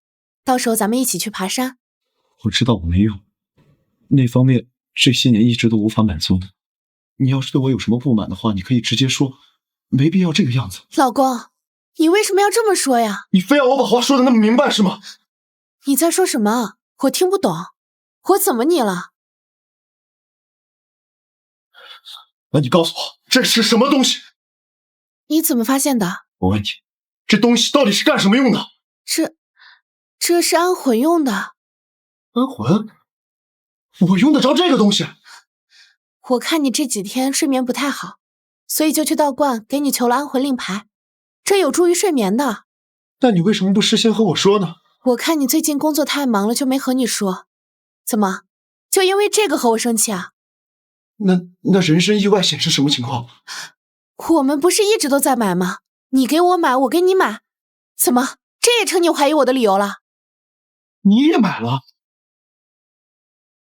Speaker 1: 到时候咱们一起去爬山。
Speaker 2: 我知道我没用，那方面这些年一直都无法满足。你要是对我有什么不满的话，你可以直接说，没必要这个样子。
Speaker 1: 老公，你为什么要这么说呀？
Speaker 2: 你非要我把话说的那么明白是吗？
Speaker 1: 你在说什么？我听不懂。我怎么你了？
Speaker 2: 那你告诉我，这是什么东西？
Speaker 1: 你怎么发现的？
Speaker 2: 我问你，这东西到底是干什么用的？
Speaker 1: 这是安魂用的。
Speaker 2: 安魂？我用得着这个东西？
Speaker 1: 我看你这几天睡眠不太好，所以就去道观给你求了安魂令牌，这有助于睡眠的。
Speaker 2: 那你为什么不事先和我说呢？
Speaker 1: 我看你最近工作太忙了，就没和你说。怎么，就因为这个和我生气啊？
Speaker 2: 那人身意外险是什么情况？
Speaker 1: 我们不是一直都在买吗？你给我买，我给你买，怎么这也成你怀疑我的理由了？
Speaker 2: 你也买了？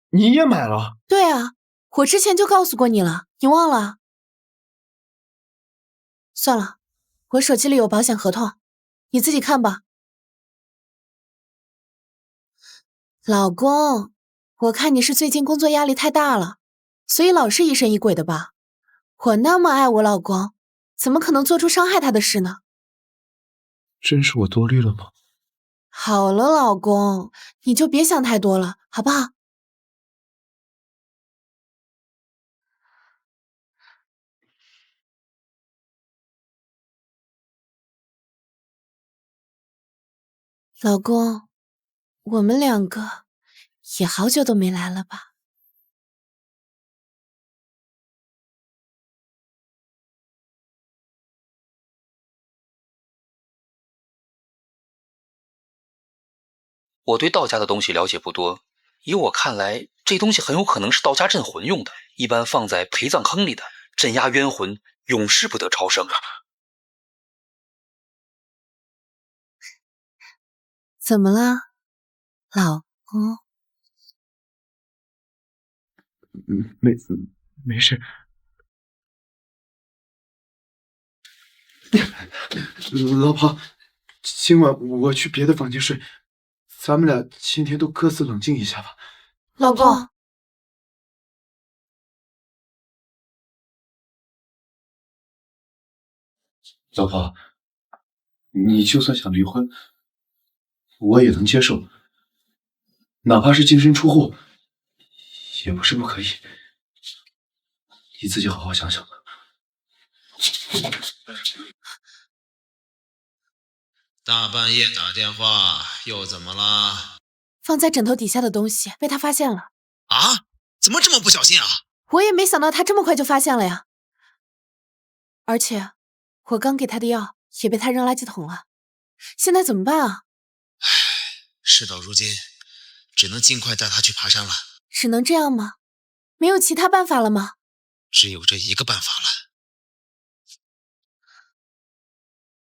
Speaker 2: 你也买了？
Speaker 1: 对啊，我之前就告诉过你了，你忘了？算了，我手机里有保险合同，你自己看吧。老公，我看你是最近工作压力太大了，所以老是疑神疑鬼的吧？我那么爱我老公，怎么可能做出伤害他的事呢？
Speaker 2: 真是我多虑了吗？
Speaker 1: 好了，老公，你就别想太多了，好不好？老公，我们2个也好久都没来了吧？
Speaker 15: 我对道家的东西了解不多，以我看来，这东西很有可能是道家镇魂用的，一般放在陪葬坑里的，镇压冤魂，永世不得超生。
Speaker 1: 怎么了，老公？
Speaker 2: 没事。老婆，今晚我去别的房间睡，咱们俩今天都各自冷静一下吧。
Speaker 1: 老公，
Speaker 2: 老婆，你就算想离婚，我也能接受，哪怕是净身出户，也不是不可以。你自己好好想想吧。
Speaker 4: 大半夜打电话又怎么了？
Speaker 1: 放在枕头底下的东西被他发现了。
Speaker 4: 啊？怎么这么不小心啊？
Speaker 1: 我也没想到他这么快就发现了呀。而且我刚给他的药也被他扔垃圾桶了，现在怎么办啊？
Speaker 4: 事到如今，只能尽快带他去爬山了。
Speaker 1: 只能这样吗？没有其他办法了吗？
Speaker 4: 只有这一个办法了。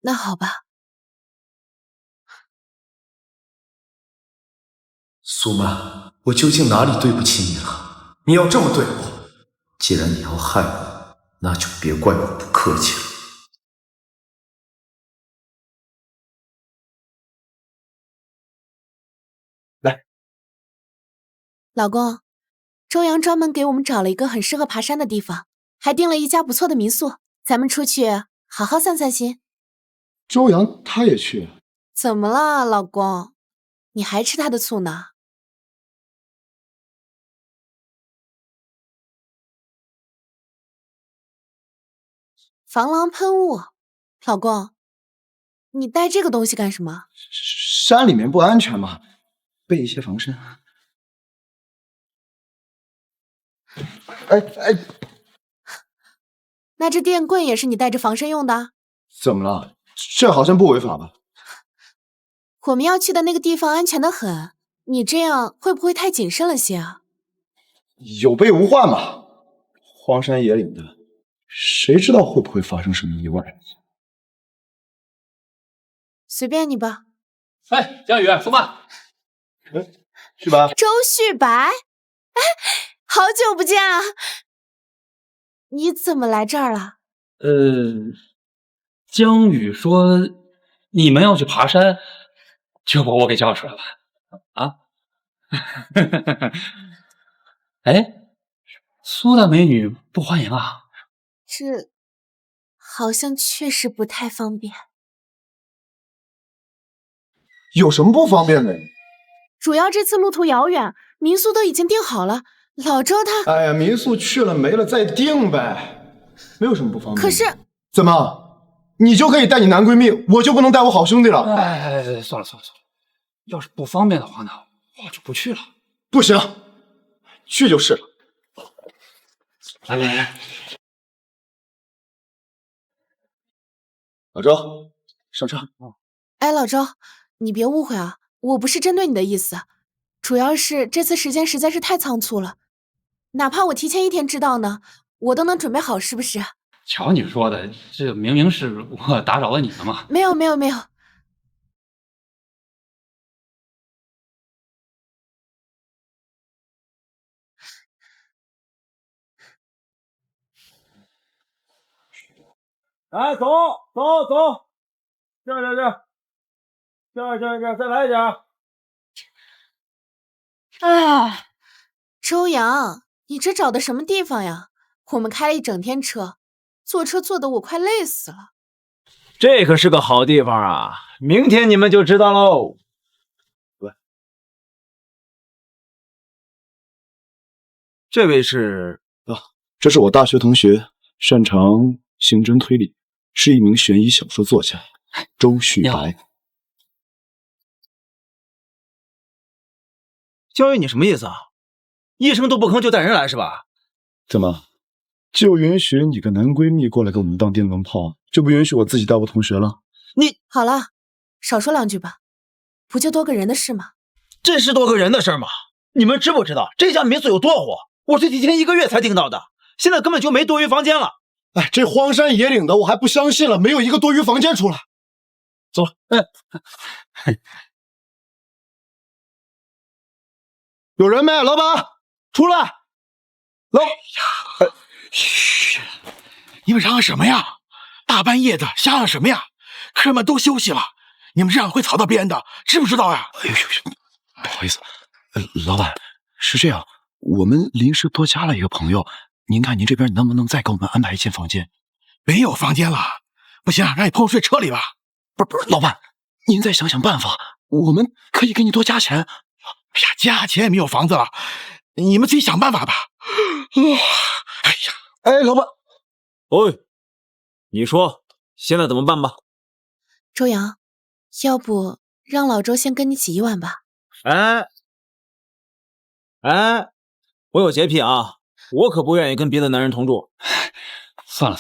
Speaker 1: 那好吧。
Speaker 8: 苏曼，我究竟哪里对不起你了？你要这么对我，既然你要害我，那就别怪我不客气了。
Speaker 2: 来，
Speaker 1: 老公，周阳专门给我们找了一个很适合爬山的地方，还订了一家不错的民宿，咱们出去好好散散心。
Speaker 2: 周阳他也去？
Speaker 1: 怎么了，老公？你还吃他的醋呢？防狼喷雾，老公，你带这个东西干什么？
Speaker 2: 山里面不安全吗？备一些防身。哎，
Speaker 1: 那这电棍也是你带着防身用的？
Speaker 2: 怎么了？这好像不违法吧？
Speaker 1: 我们要去的那个地方安全得很，你这样会不会太谨慎了些啊？
Speaker 2: 有备无患嘛，荒山野岭的，谁知道会不会发生什么意外？
Speaker 1: 随便你吧。
Speaker 15: 哎，江宇、苏曼，
Speaker 2: 旭白，
Speaker 1: 周旭白，哎，好久不见啊！你怎么来这儿了？
Speaker 15: 江宇说你们要去爬山，就把我给叫出来了。啊？哎，苏大美女不欢迎啊？
Speaker 1: 这好像确实不太方便。
Speaker 2: 有什么不方便的？
Speaker 1: 主要这次路途遥远，民宿都已经订好了。老周他……
Speaker 2: 哎呀，民宿去了没了再订呗，没有什么不方便。
Speaker 1: 可是
Speaker 2: 怎么，你就可以带你男闺蜜，我就不能带我好兄弟了？
Speaker 15: 哎，算了，要是不方便的话呢，我就不去了。
Speaker 2: 不行，去就是了。
Speaker 15: 来，
Speaker 2: 老周，上车。
Speaker 1: 哎，老周，你别误会啊，我不是针对你的意思，主要是这次时间实在是太仓促了，哪怕我提前1天知道呢，我都能准备好，是不是？
Speaker 15: 瞧你说的，这明明是我打扰了你了嘛。
Speaker 1: 没有。
Speaker 6: 来，走，这，再来一点。
Speaker 1: 哎，周阳，你这找的什么地方呀？我们开了一整天车，坐车坐得我快累死了。
Speaker 17: 这可是个好地方啊，明天你们就知道喽。喂，这位是？
Speaker 2: 这是我大学同学，擅长刑侦推理，是一名悬疑小说作家，周旭白。
Speaker 17: 江宇，你什么意思啊？一声都不吭就带人来是吧？
Speaker 2: 怎么，就允许你个男闺蜜过来给我们当电灯泡，就不允许我自己带我同学了？
Speaker 17: 你
Speaker 1: 好了，少说2句吧，不就多个人的事吗？
Speaker 17: 这是多个人的事吗？你们知不知道这家民宿有多火？我是提前1个月才订到的，现在根本就没多余房间了。
Speaker 2: 哎，这荒山野岭的，我还不相信了，没有一个多余房间出来。走了。有人没？老板，出来！
Speaker 9: 嘘，你们嚷什么呀？大半夜的瞎嚷什么呀？客人们都休息了，你们这样会吵到别人的，知不知道呀？
Speaker 2: 哎呦，不好意思，老板，是这样，我们临时多加了一个朋友，您看您这边能不能再给我们安排一间房间？
Speaker 9: 没有房间了，不行，让你朋友睡车里吧。
Speaker 2: 不是，老板，您再想想办法，我们可以给你多加钱。
Speaker 9: 哎呀，加钱也没有房子了，你们自己想办法吧。哎呀，
Speaker 17: 哎，老板，哦，你说现在怎么办吧？
Speaker 1: 周阳，要不让老周先跟你挤一晚吧？
Speaker 17: 哎，我有洁癖啊，我可不愿意跟别的男人同住。
Speaker 15: 算了，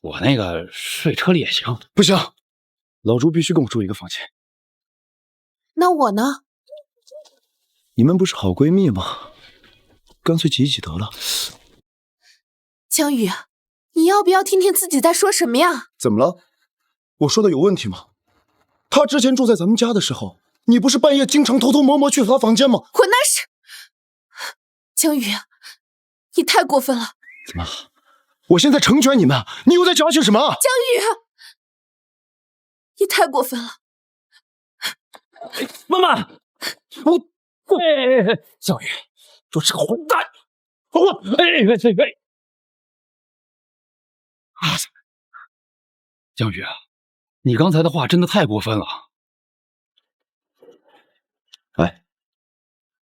Speaker 15: 我那个睡车里也行。
Speaker 2: 不行，老朱必须跟我住一个房间。
Speaker 1: 那我呢？
Speaker 2: 你们不是好闺蜜吗？干脆挤一挤得了。
Speaker 1: 江宇，你要不要听听自己在说什么呀？
Speaker 2: 怎么了？我说的有问题吗？他之前住在咱们家的时候，你不是半夜经常偷偷摸摸去他房间吗？
Speaker 1: 我那是……江宇，你太过分了！
Speaker 2: 怎么？我现在成全你们，你又在矫情什么？
Speaker 1: 江宇，你太过分了！
Speaker 17: 妈妈，小雨，就是个混蛋！
Speaker 15: 江宇，你刚才的话真的太过分了。
Speaker 2: 哎，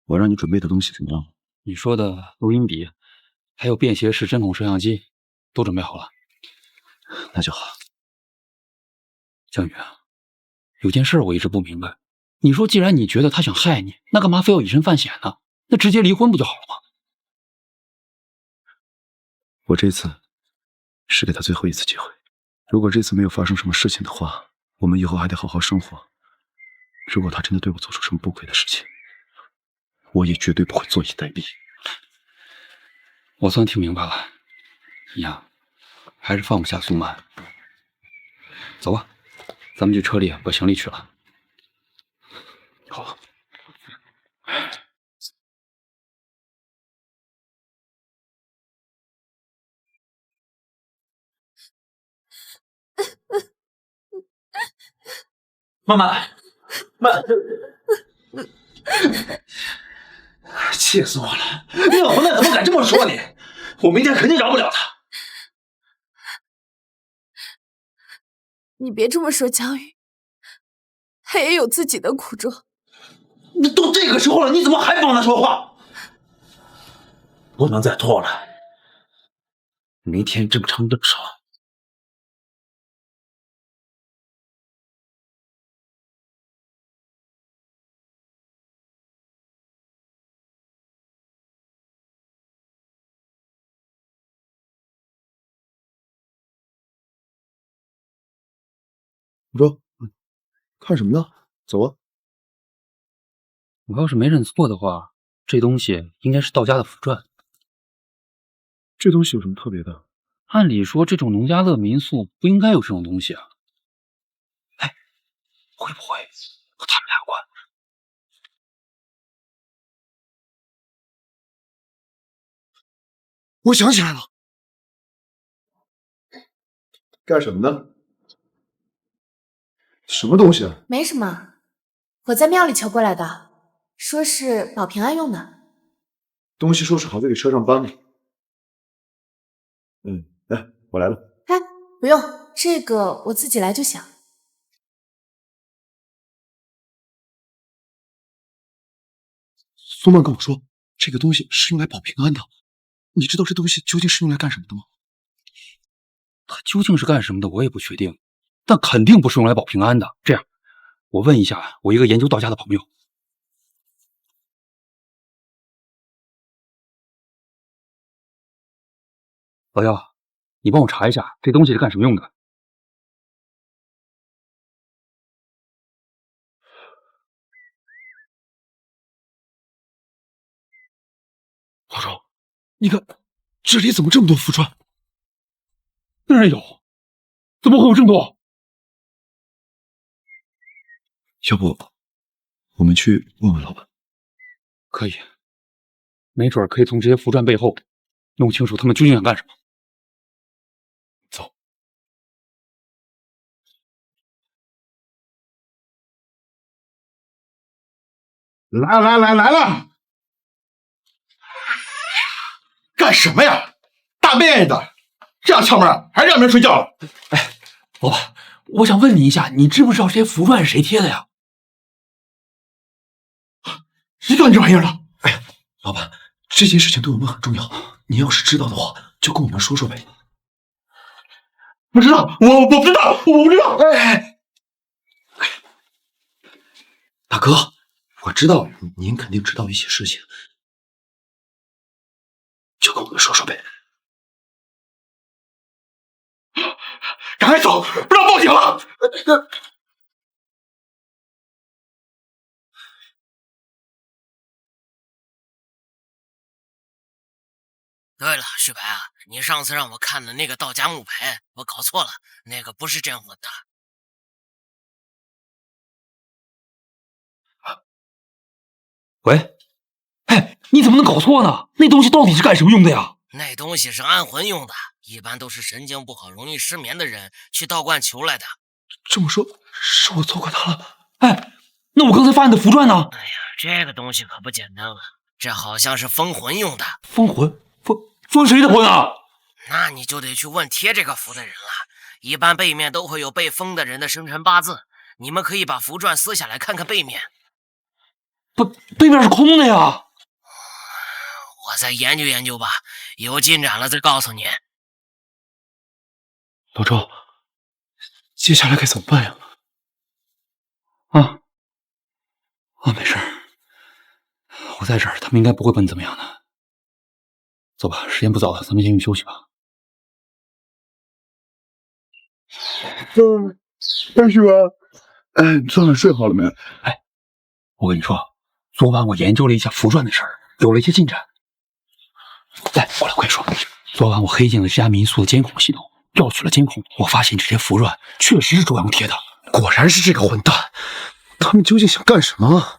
Speaker 2: 我让你准备的东西怎么样？
Speaker 15: 你说的录音笔，还有便携式针孔摄像机，都准备好了。
Speaker 2: 那就好。
Speaker 15: 江宇，有件事我一直不明白。你说，既然你觉得他想害你，那干嘛非要以身犯险呢？那直接离婚不就好了吗？
Speaker 2: 我这次是给他最后一次机会，如果这次没有发生什么事情的话，我们以后还得好好生活。如果他真的对我做出什么不轨的事情，我也绝对不会坐以待毙。
Speaker 15: 我算听明白了，你呀，还是放不下苏曼。走吧，咱们去车里把行李取了。好。
Speaker 17: 妈妈，
Speaker 9: 气死我了！你老混蛋怎么敢这么说你？我明天肯定饶不了他。
Speaker 1: 你别这么说，江宇，他也有自己的苦衷。
Speaker 9: 你都这个时候了，你怎么还帮他说话？不能再拖了，明天正常的吵。
Speaker 2: 老周，看什么呢？走啊！
Speaker 15: 我要是没认错的话，这东西应该是道家的符篆。
Speaker 2: 这东西有什么特别的？
Speaker 15: 按理说，这种农家乐民宿不应该有这种东西啊。哎，会不会和他们俩有关？
Speaker 2: 我想起来了，干什么呢？什么东西啊？
Speaker 1: 没什么，我在庙里求过来的，说是保平安用的。
Speaker 2: 东西收拾好就给车上搬吧。来，我来了。
Speaker 1: 哎，不用，这个我自己来就行。
Speaker 2: 苏曼跟我说，这个东西是用来保平安的。你知道这东西究竟是用来干什么的吗？
Speaker 15: 它究竟是干什么的，我也不确定，但肯定不是用来保平安的。这样，我问一下我一个研究道家的朋友。老幺，你帮我查一下这东西是干什么用的。
Speaker 2: 老周，你看这里怎么这么多符篆？
Speaker 15: 当然有，怎么会有这么多？
Speaker 2: 要不我们去问问老板？
Speaker 15: 可以，没准可以从这些符篆背后弄清楚他们究竟想干什么。
Speaker 2: 走。
Speaker 8: 来了！干什么呀？大半夜的，这样敲门还是让别人睡觉了？
Speaker 15: 哎，老板，我想问你一下，你知不知道这些符篆是谁贴的呀？
Speaker 8: 知道你这玩意儿了。哎呀，老板，这件事情对我们很重要，你要是知道的话，就跟我们说说呗。不知道，我不知道，我不知道。哎，大哥，我知道您肯定知道一些事情，就跟我们说说呗。赶快走，不然报警了。
Speaker 18: 对了，雪白啊，你上次让我看的那个道家木牌，我搞错了，那个不是镇魂的。
Speaker 15: 喂，哎，你怎么能搞错呢？那东西到底是干什么用的呀？
Speaker 18: 那东西是安魂用的，一般都是神经不好、容易失眠的人去道观求来的。
Speaker 8: 这么说，是我错怪他了。
Speaker 15: 哎，那我刚才发现的符篆呢？
Speaker 18: 哎呀，这个东西可不简单了，这好像是封魂用的。
Speaker 15: 封魂？封谁的魂啊？
Speaker 18: 那你就得去问贴这个符的人了。一般背面都会有被封的人的生辰八字，你们可以把符篆撕下来看看背面。
Speaker 15: 背面是空的呀。
Speaker 18: 我再研究研究吧，有进展了再告诉你。
Speaker 8: 老周，接下来该怎么办呀？
Speaker 15: 没事，我在这儿，他们应该不会把你怎么样的。走吧，时间不早了，咱们先去休息吧。
Speaker 8: 是吧？你昨晚睡好了没？
Speaker 15: 哎，我跟你说，昨晚我研究了一下符篆的事儿，有了一些进展。来，过来，我跟你说，昨晚我黑进了这家民宿的监控系统，调取了监控，我发现这些符篆确实是周阳贴的。
Speaker 8: 果然是这个混蛋，他们究竟想干什么？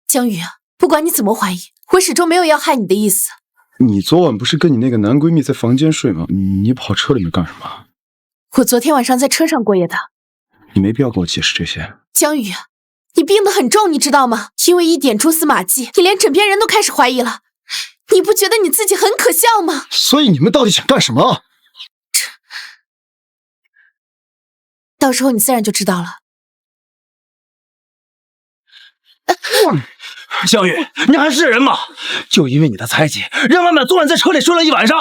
Speaker 1: 江宇，不管你怎么怀疑，我始终没有要害你的意思。
Speaker 2: 你昨晚不是跟你那个男闺蜜在房间睡吗？你跑车里面干什么？
Speaker 1: 我昨天晚上在车上过夜的。
Speaker 2: 你没必要跟我解释这些。
Speaker 1: 江宇，你病得很重，你知道吗？因为一点蛛丝马迹，你连枕边人都开始怀疑了。你不觉得你自己很可笑吗？
Speaker 2: 所以你们到底想干什么？
Speaker 1: 到时候你自然就知道了。
Speaker 17: 江宇，你还是人吗？就因为你的猜忌，让曼曼昨晚在车里睡了一晚上。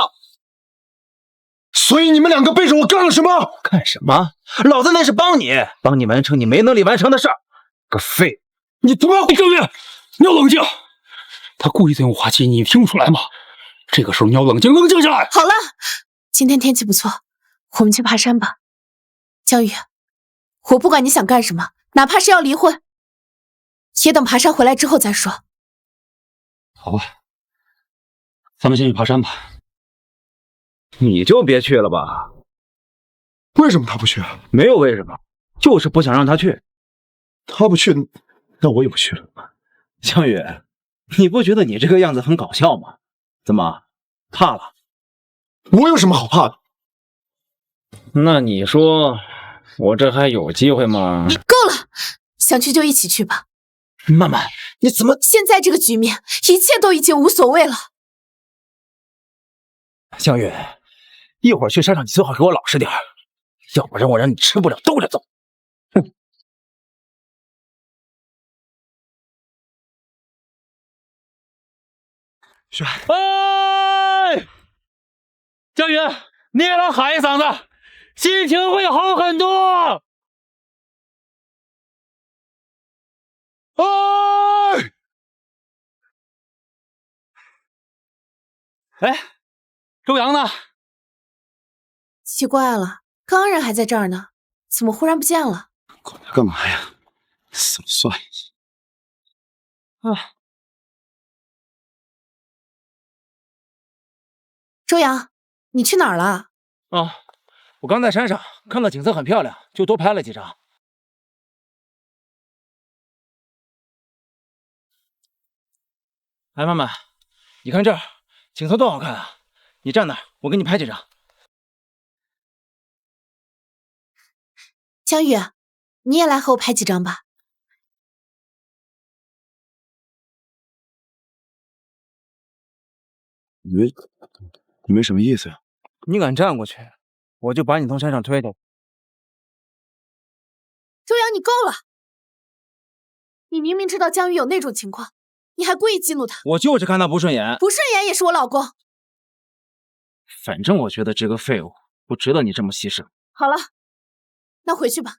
Speaker 8: 所以你们两个背着我干了什么？
Speaker 17: 干什么？老子那是帮你完成你没能力完成的事儿。个废！
Speaker 15: 你他妈！江宇，你要冷静。他故意在用话激你，听不出来吗？这个时候你要冷静下来。
Speaker 1: 好了，今天天气不错，我们去爬山吧。江宇，我不管你想干什么，哪怕是要离婚，也等爬山回来之后再说。
Speaker 15: 好吧，咱们先去爬山吧。
Speaker 17: 你就别去了吧。
Speaker 8: 为什么他不去？
Speaker 17: 没有为什么，就是不想让他去。
Speaker 8: 他不去，那我也不去了。
Speaker 17: 江宇，你不觉得你这个样子很搞笑吗？怎么，怕了？
Speaker 8: 我有什么好怕的？
Speaker 17: 那你说，我这还有机会吗？
Speaker 1: 够了，想去就一起去吧。
Speaker 17: 曼曼，你怎么……
Speaker 1: 现在这个局面，一切都已经无所谓了。
Speaker 17: 江宇，一会儿去山上，你最好给我老实点，要不然我让你吃不了兜着走。哼！
Speaker 15: 是。哎，江宇，你也来喊一嗓子，心情会好很多。哎，周阳呢？
Speaker 1: 奇怪了，刚人还在这儿呢，怎么忽然不见了？
Speaker 2: 管他干嘛呀？死了算了。
Speaker 1: 周阳，你去哪儿了？
Speaker 17: 我刚在山上看到景色很漂亮，就多拍了几张。哎，曼曼，你看这儿景色多好看啊！你站那儿，我给你拍几张。
Speaker 1: 江宇，你也来和我拍几张吧。
Speaker 2: 你们什么意思呀？
Speaker 5: 你敢站过去，我就把你从山上推下去。
Speaker 1: 周阳，你够了！你明明知道江宇有那种情况，你还故意激怒他。
Speaker 5: 我就是看他不顺眼，
Speaker 1: 不顺眼也是我老公。
Speaker 5: 反正我觉得这个废物不值得你这么牺牲。
Speaker 1: 好了，那回去吧。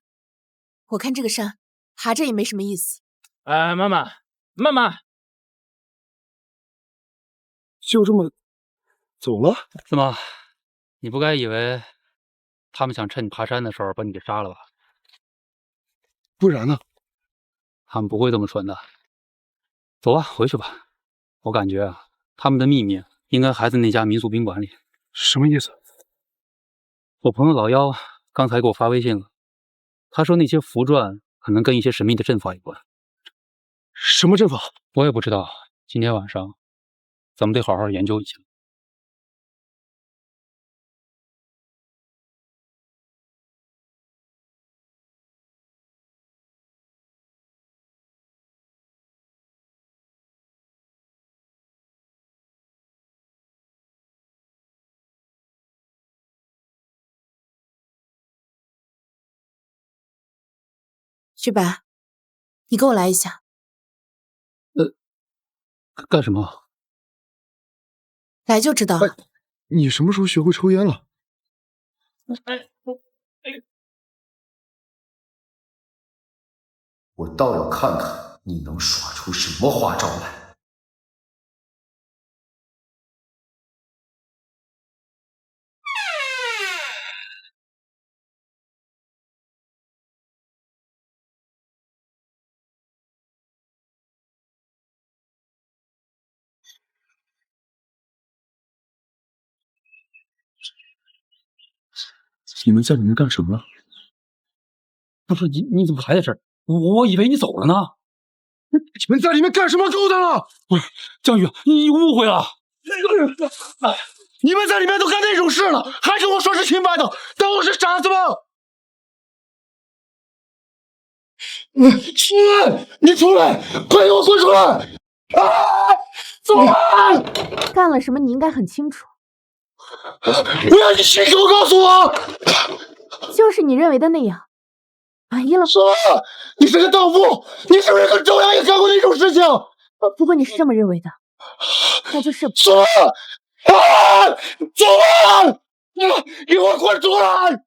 Speaker 1: 我看这个山爬着也没什么意思。
Speaker 5: 妈妈，
Speaker 16: 就这么走了？
Speaker 15: 怎么，你不该以为他们想趁你爬山的时候把你给杀了吧？
Speaker 16: 不然呢？
Speaker 15: 他们不会这么蠢的。走吧，回去吧。我感觉啊，他们的秘密应该还在那家民宿宾馆里。
Speaker 16: 什么意思？
Speaker 15: 我朋友老幺刚才给我发微信了，他说那些符篆可能跟一些神秘的阵法有关。
Speaker 16: 什么阵法？
Speaker 15: 我也不知道。今天晚上咱们得好好研究一下。
Speaker 1: 雪白，你跟我来一下。
Speaker 15: 干什么？
Speaker 1: 来就知道了。
Speaker 16: 你什么时候学会抽烟了？
Speaker 8: 我倒要看看你能耍出什么花招来。
Speaker 16: 你们在里面干什么了？
Speaker 15: 不是你怎么还在这儿？我以为你走了呢。
Speaker 16: 你们在里面干什么勾当了？
Speaker 15: 不是江宇，你误会了。
Speaker 16: 你们在里面都干那种事了，还跟我说是清白的，当我是傻子吗？出来！你出来！快给我滚出来！啊！走啊！
Speaker 1: 干了什么？你应该很清楚。
Speaker 16: 不要你亲口告诉我！
Speaker 1: 就是你认为的那样。满意了吗？
Speaker 16: 说，你是个荡妇！你是不是跟周阳也干过那种事情？
Speaker 1: 如果你是这么认为的，那就是
Speaker 16: 说啊！走啊！给我滚出来！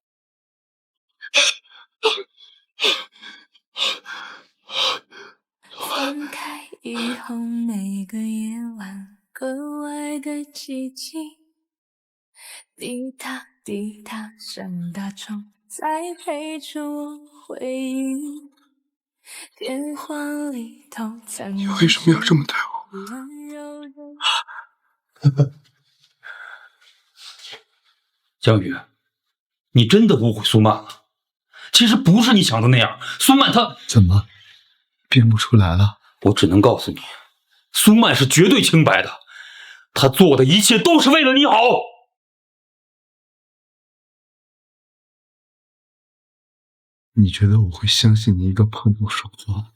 Speaker 7: 分开以后，每个夜晚格外的寂静。滴答滴答，像大钟在陪着我回忆。电话里头藏
Speaker 16: 你为什么要这么对我？
Speaker 7: 温柔的
Speaker 15: 江宇，你真的误会苏曼了。其实不是你想的那样，苏曼她
Speaker 16: 怎么编不出来了？
Speaker 15: 我只能告诉你，苏曼是绝对清白的，她做的一切都是为了你好。
Speaker 16: 你觉得我会相信你一个朋友说话？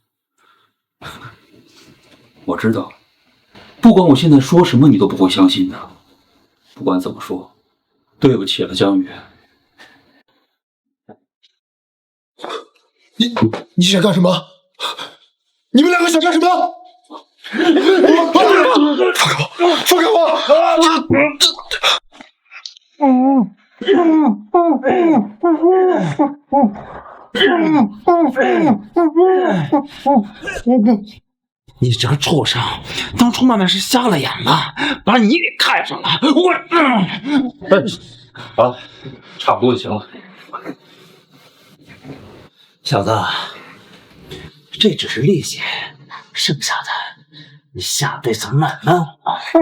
Speaker 15: 我知道，不管我现在说什么，你都不会相信的。不管怎么说，对不起了，江宇。
Speaker 16: 你想干什么？你们两个想干什么？放开我！放开我！
Speaker 17: 你这个畜生，当初曼曼是瞎了眼了，把你给看上了。
Speaker 15: 好了，差不多就行了。
Speaker 17: 小子，这只是利息，剩下的你下辈子慢慢还。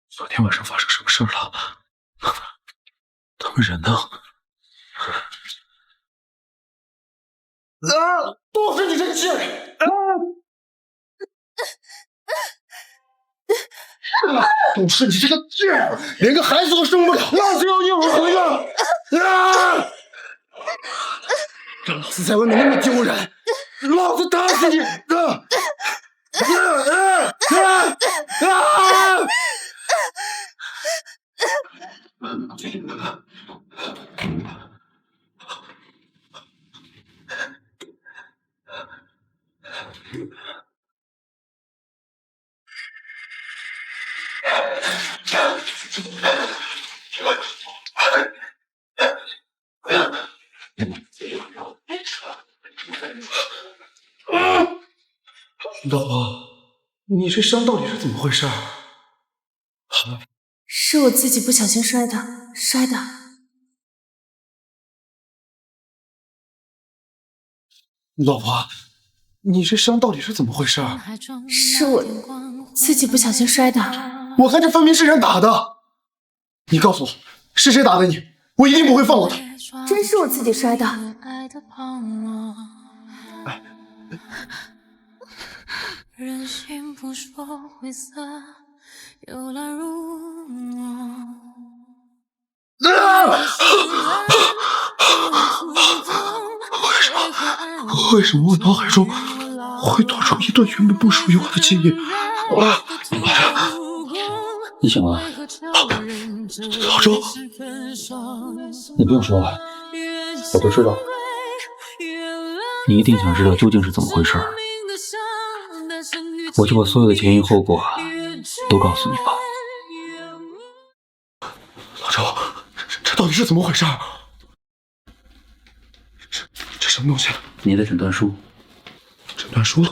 Speaker 8: 昨天晚上发生什么事了？他们人呢？都是你这个贱人！都是你这个贱人，连个孩子都生不了，老子要你如何样？让老子在外面那么丢人，老子打死你！老婆，你这伤到底是怎么回事？
Speaker 1: 是我自己不小心摔的。
Speaker 8: 老婆，你这伤到底是怎么回事？
Speaker 1: 是我自己不小心摔的。
Speaker 8: 我看这分明是人打的。你告诉我，是谁打的你？我一定不会放过他。
Speaker 1: 真是我自己摔的。
Speaker 7: 人心不说灰色，幽兰如
Speaker 8: 为什么我脑海中会多出一段原本不属于我的记忆？
Speaker 15: 你醒了？
Speaker 8: 老周，
Speaker 15: 你不用说了，我都知道。你一定想知道究竟是怎么回事，我就把所有的前因后果都告诉你吧。
Speaker 8: 老周，这到底是怎么回事？这什么东西？
Speaker 15: 你的诊断书。
Speaker 8: 诊断书？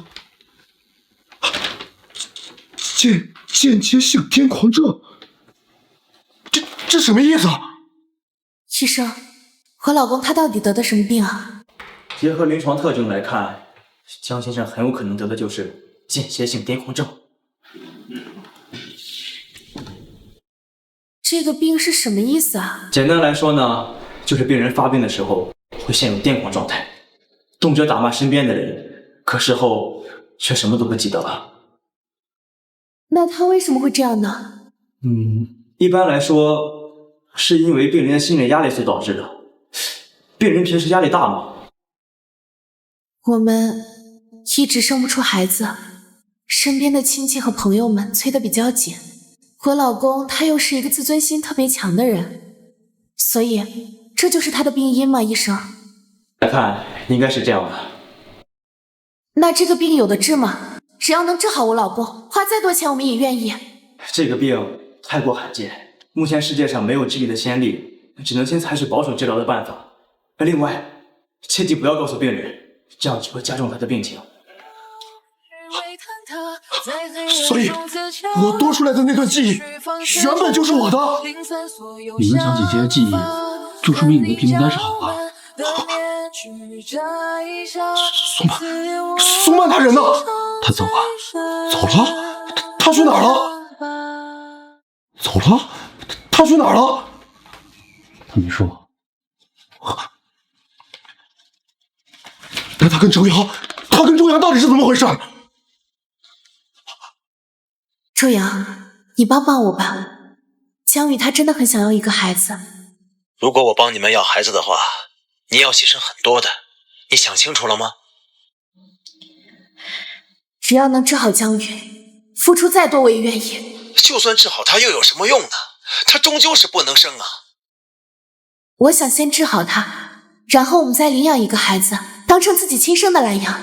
Speaker 8: 间歇性癫狂症？这什么意思？
Speaker 1: 医生，我老公他到底得的什么病啊？
Speaker 19: 结合临床特征来看，江先生很有可能得的就是间歇性癫狂症。
Speaker 1: 这个病是什么意思啊？
Speaker 19: 简单来说呢，就是病人发病的时候会陷入癫狂状态，动辄打骂身边的人，可事后却什么都不记得了。
Speaker 1: 那他为什么会这样呢？
Speaker 19: 一般来说是因为病人的心理压力所导致的。病人平时压力大吗？
Speaker 1: 我们一直生不出孩子，身边的亲戚和朋友们催得比较紧。我老公他又是一个自尊心特别强的人，所以这就是他的病因吗？医生
Speaker 19: 来看应该是这样的。
Speaker 1: 那这个病有的治吗？只要能治好我老公，花再多钱我们也愿意。
Speaker 19: 这个病太过罕见，目前世界上没有治愈的先例，只能先采取保守治疗的办法。另外，切记不要告诉病人，这样只会加重他的病情。
Speaker 8: 所以，我多出来的那段记忆原本就是我的。
Speaker 15: 你能想起这些记忆，就说明你的病应该是好了。
Speaker 8: 苏曼他人呢？
Speaker 15: 他走了。
Speaker 8: 走了？他去哪儿了？走了？他去哪儿了？
Speaker 15: 他没说。
Speaker 8: 那他跟周阳到底是怎么回事？
Speaker 1: 周阳，你帮帮我吧。江宇他真的很想要一个孩子。
Speaker 20: 如果我帮你们要孩子的话，你要牺牲很多的，你想清楚了吗？
Speaker 1: 只要能治好江宇，付出再多我也愿意。
Speaker 20: 就算治好他又有什么用呢？他终究是不能生啊。
Speaker 1: 我想先治好他，然后我们再领养一个孩子，当成自己亲生的来养。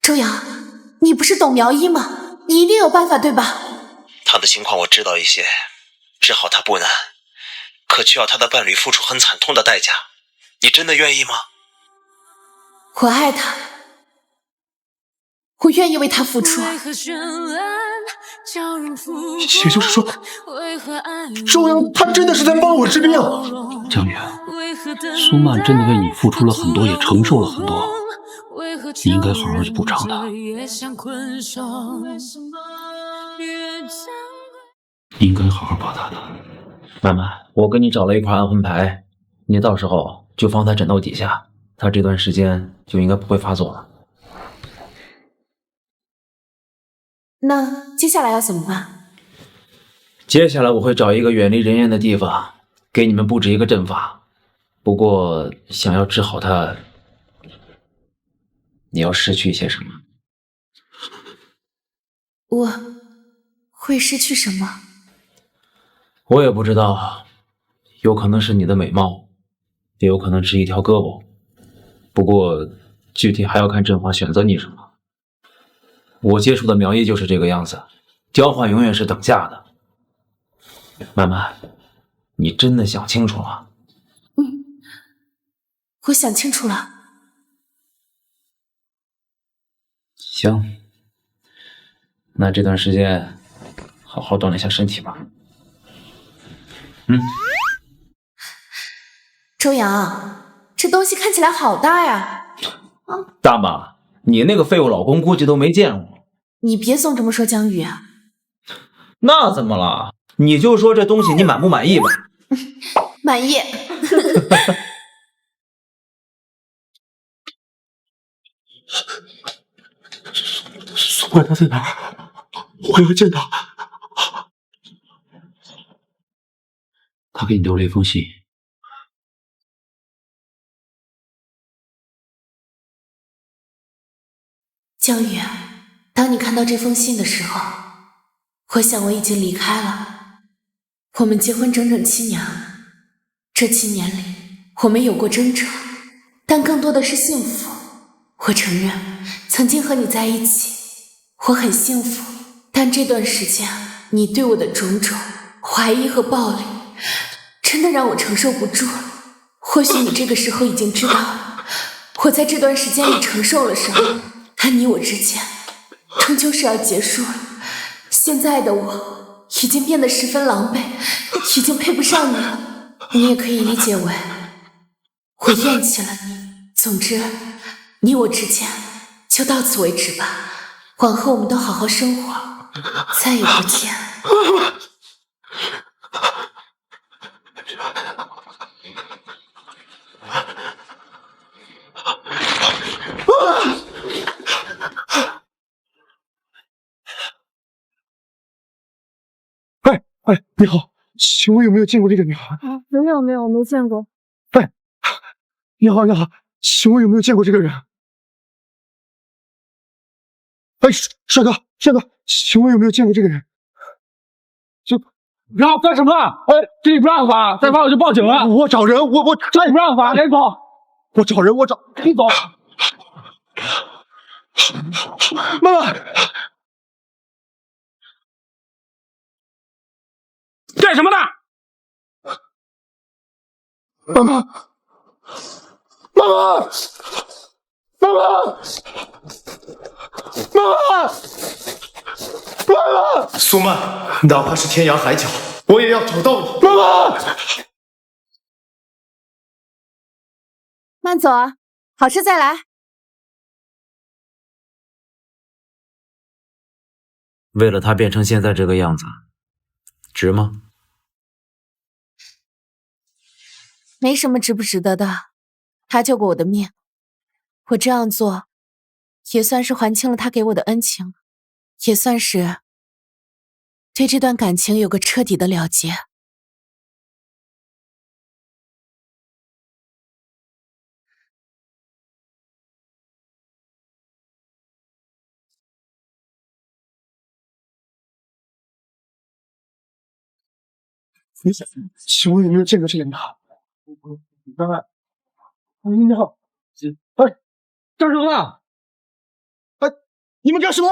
Speaker 1: 周阳，你不是懂苗医吗？你一定有办法对吧？
Speaker 20: 他的情况我知道一些，治好他不难，可需要他的伴侣付出很惨痛的代价。你真的愿意吗？
Speaker 1: 我爱他，我愿意为他付出。
Speaker 8: 也就是说，周阳他真的是在帮我治病。
Speaker 15: 江宇，苏曼真的为你付出了很多，也承受了很多，你应该好好去补偿他。应该好好报答他。
Speaker 5: 曼曼，我给你找了一块安魂牌，你到时候就放在枕头底下，他这段时间就应该不会发作了。
Speaker 1: 那接下来要怎么办？
Speaker 5: 接下来我会找一个远离人烟的地方，给你们布置一个阵法。不过，想要治好他，你要失去一些什么？
Speaker 1: 我会失去什么？
Speaker 5: 我也不知道，有可能是你的美貌，也有可能是一条胳膊。不过，具体还要看阵法选择你什么。我接触的苗裔就是这个样子，交换永远是等价的。曼曼，你真的想清楚了？
Speaker 1: 我想清楚了。
Speaker 5: 行，那这段时间好好锻炼一下身体吧。
Speaker 1: 周阳，这东西看起来好大呀！
Speaker 5: 大妈，你那个废物老公估计都没见过。
Speaker 1: 你别总这么说江宇啊。
Speaker 5: 那怎么了？你就说这东西你满不满意吧？
Speaker 1: 满意。
Speaker 8: 苏管他在哪儿？我要见他。
Speaker 15: 他给你留了一封信。
Speaker 1: 江宇，当你看到这封信的时候，我想我已经离开了。我们结婚整整7年了，这7年里，我们有过争吵，但更多的是幸福。我承认，曾经和你在一起，我很幸福，但这段时间你对我的种种怀疑和暴力，真的让我承受不住了。或许你这个时候已经知道了，我在这段时间里承受了什么，但你我之间终究是要结束了。现在的我已经变得十分狼狈，已经配不上你了。你也可以理解为我厌弃了你。总之，你我之间就到此为止吧。往后我们都好好生活，再也不见。
Speaker 8: 哎，你好，请问有没有见过这个女孩？
Speaker 21: 没有，没见过。
Speaker 8: 哎，你好，请问有没有见过这个人？哎，帅哥，请问有没有见过这个人？
Speaker 22: 让干什么？哎，这里不让发，再发我就报警了。
Speaker 8: 我找人，我
Speaker 22: 这里不让发，赶紧走。
Speaker 8: 我找人，
Speaker 22: 你走。
Speaker 8: 妈妈，
Speaker 22: 干什么呢？
Speaker 8: 妈妈，
Speaker 9: 苏曼，哪怕是天涯海角，我也要找到你。
Speaker 8: 妈妈，
Speaker 1: 慢走啊，好事再来。
Speaker 5: 为了他变成现在这个样子，值吗？
Speaker 1: 没什么值不值得的，他救过我的命，我这样做也算是还清了他给我的恩情，也算是对这段感情有个彻底的了结。
Speaker 8: 请问有没有见过这个女孩？妈妈，你好，哎，干什么呢？哎，你们干什么？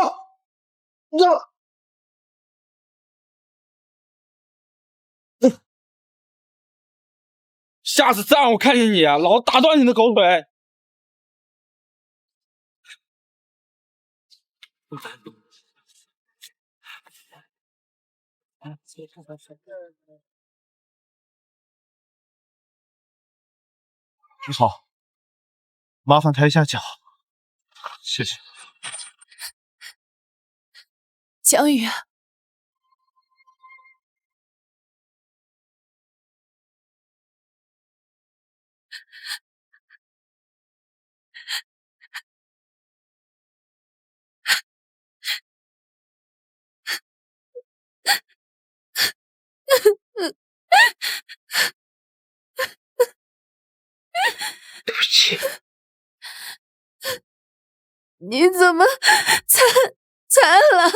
Speaker 22: 下次再让我看见你，老子打断你的狗腿！
Speaker 8: 你好，麻烦抬一下脚，谢谢。
Speaker 1: 江宇，
Speaker 20: 对不起。
Speaker 7: 你怎么才来？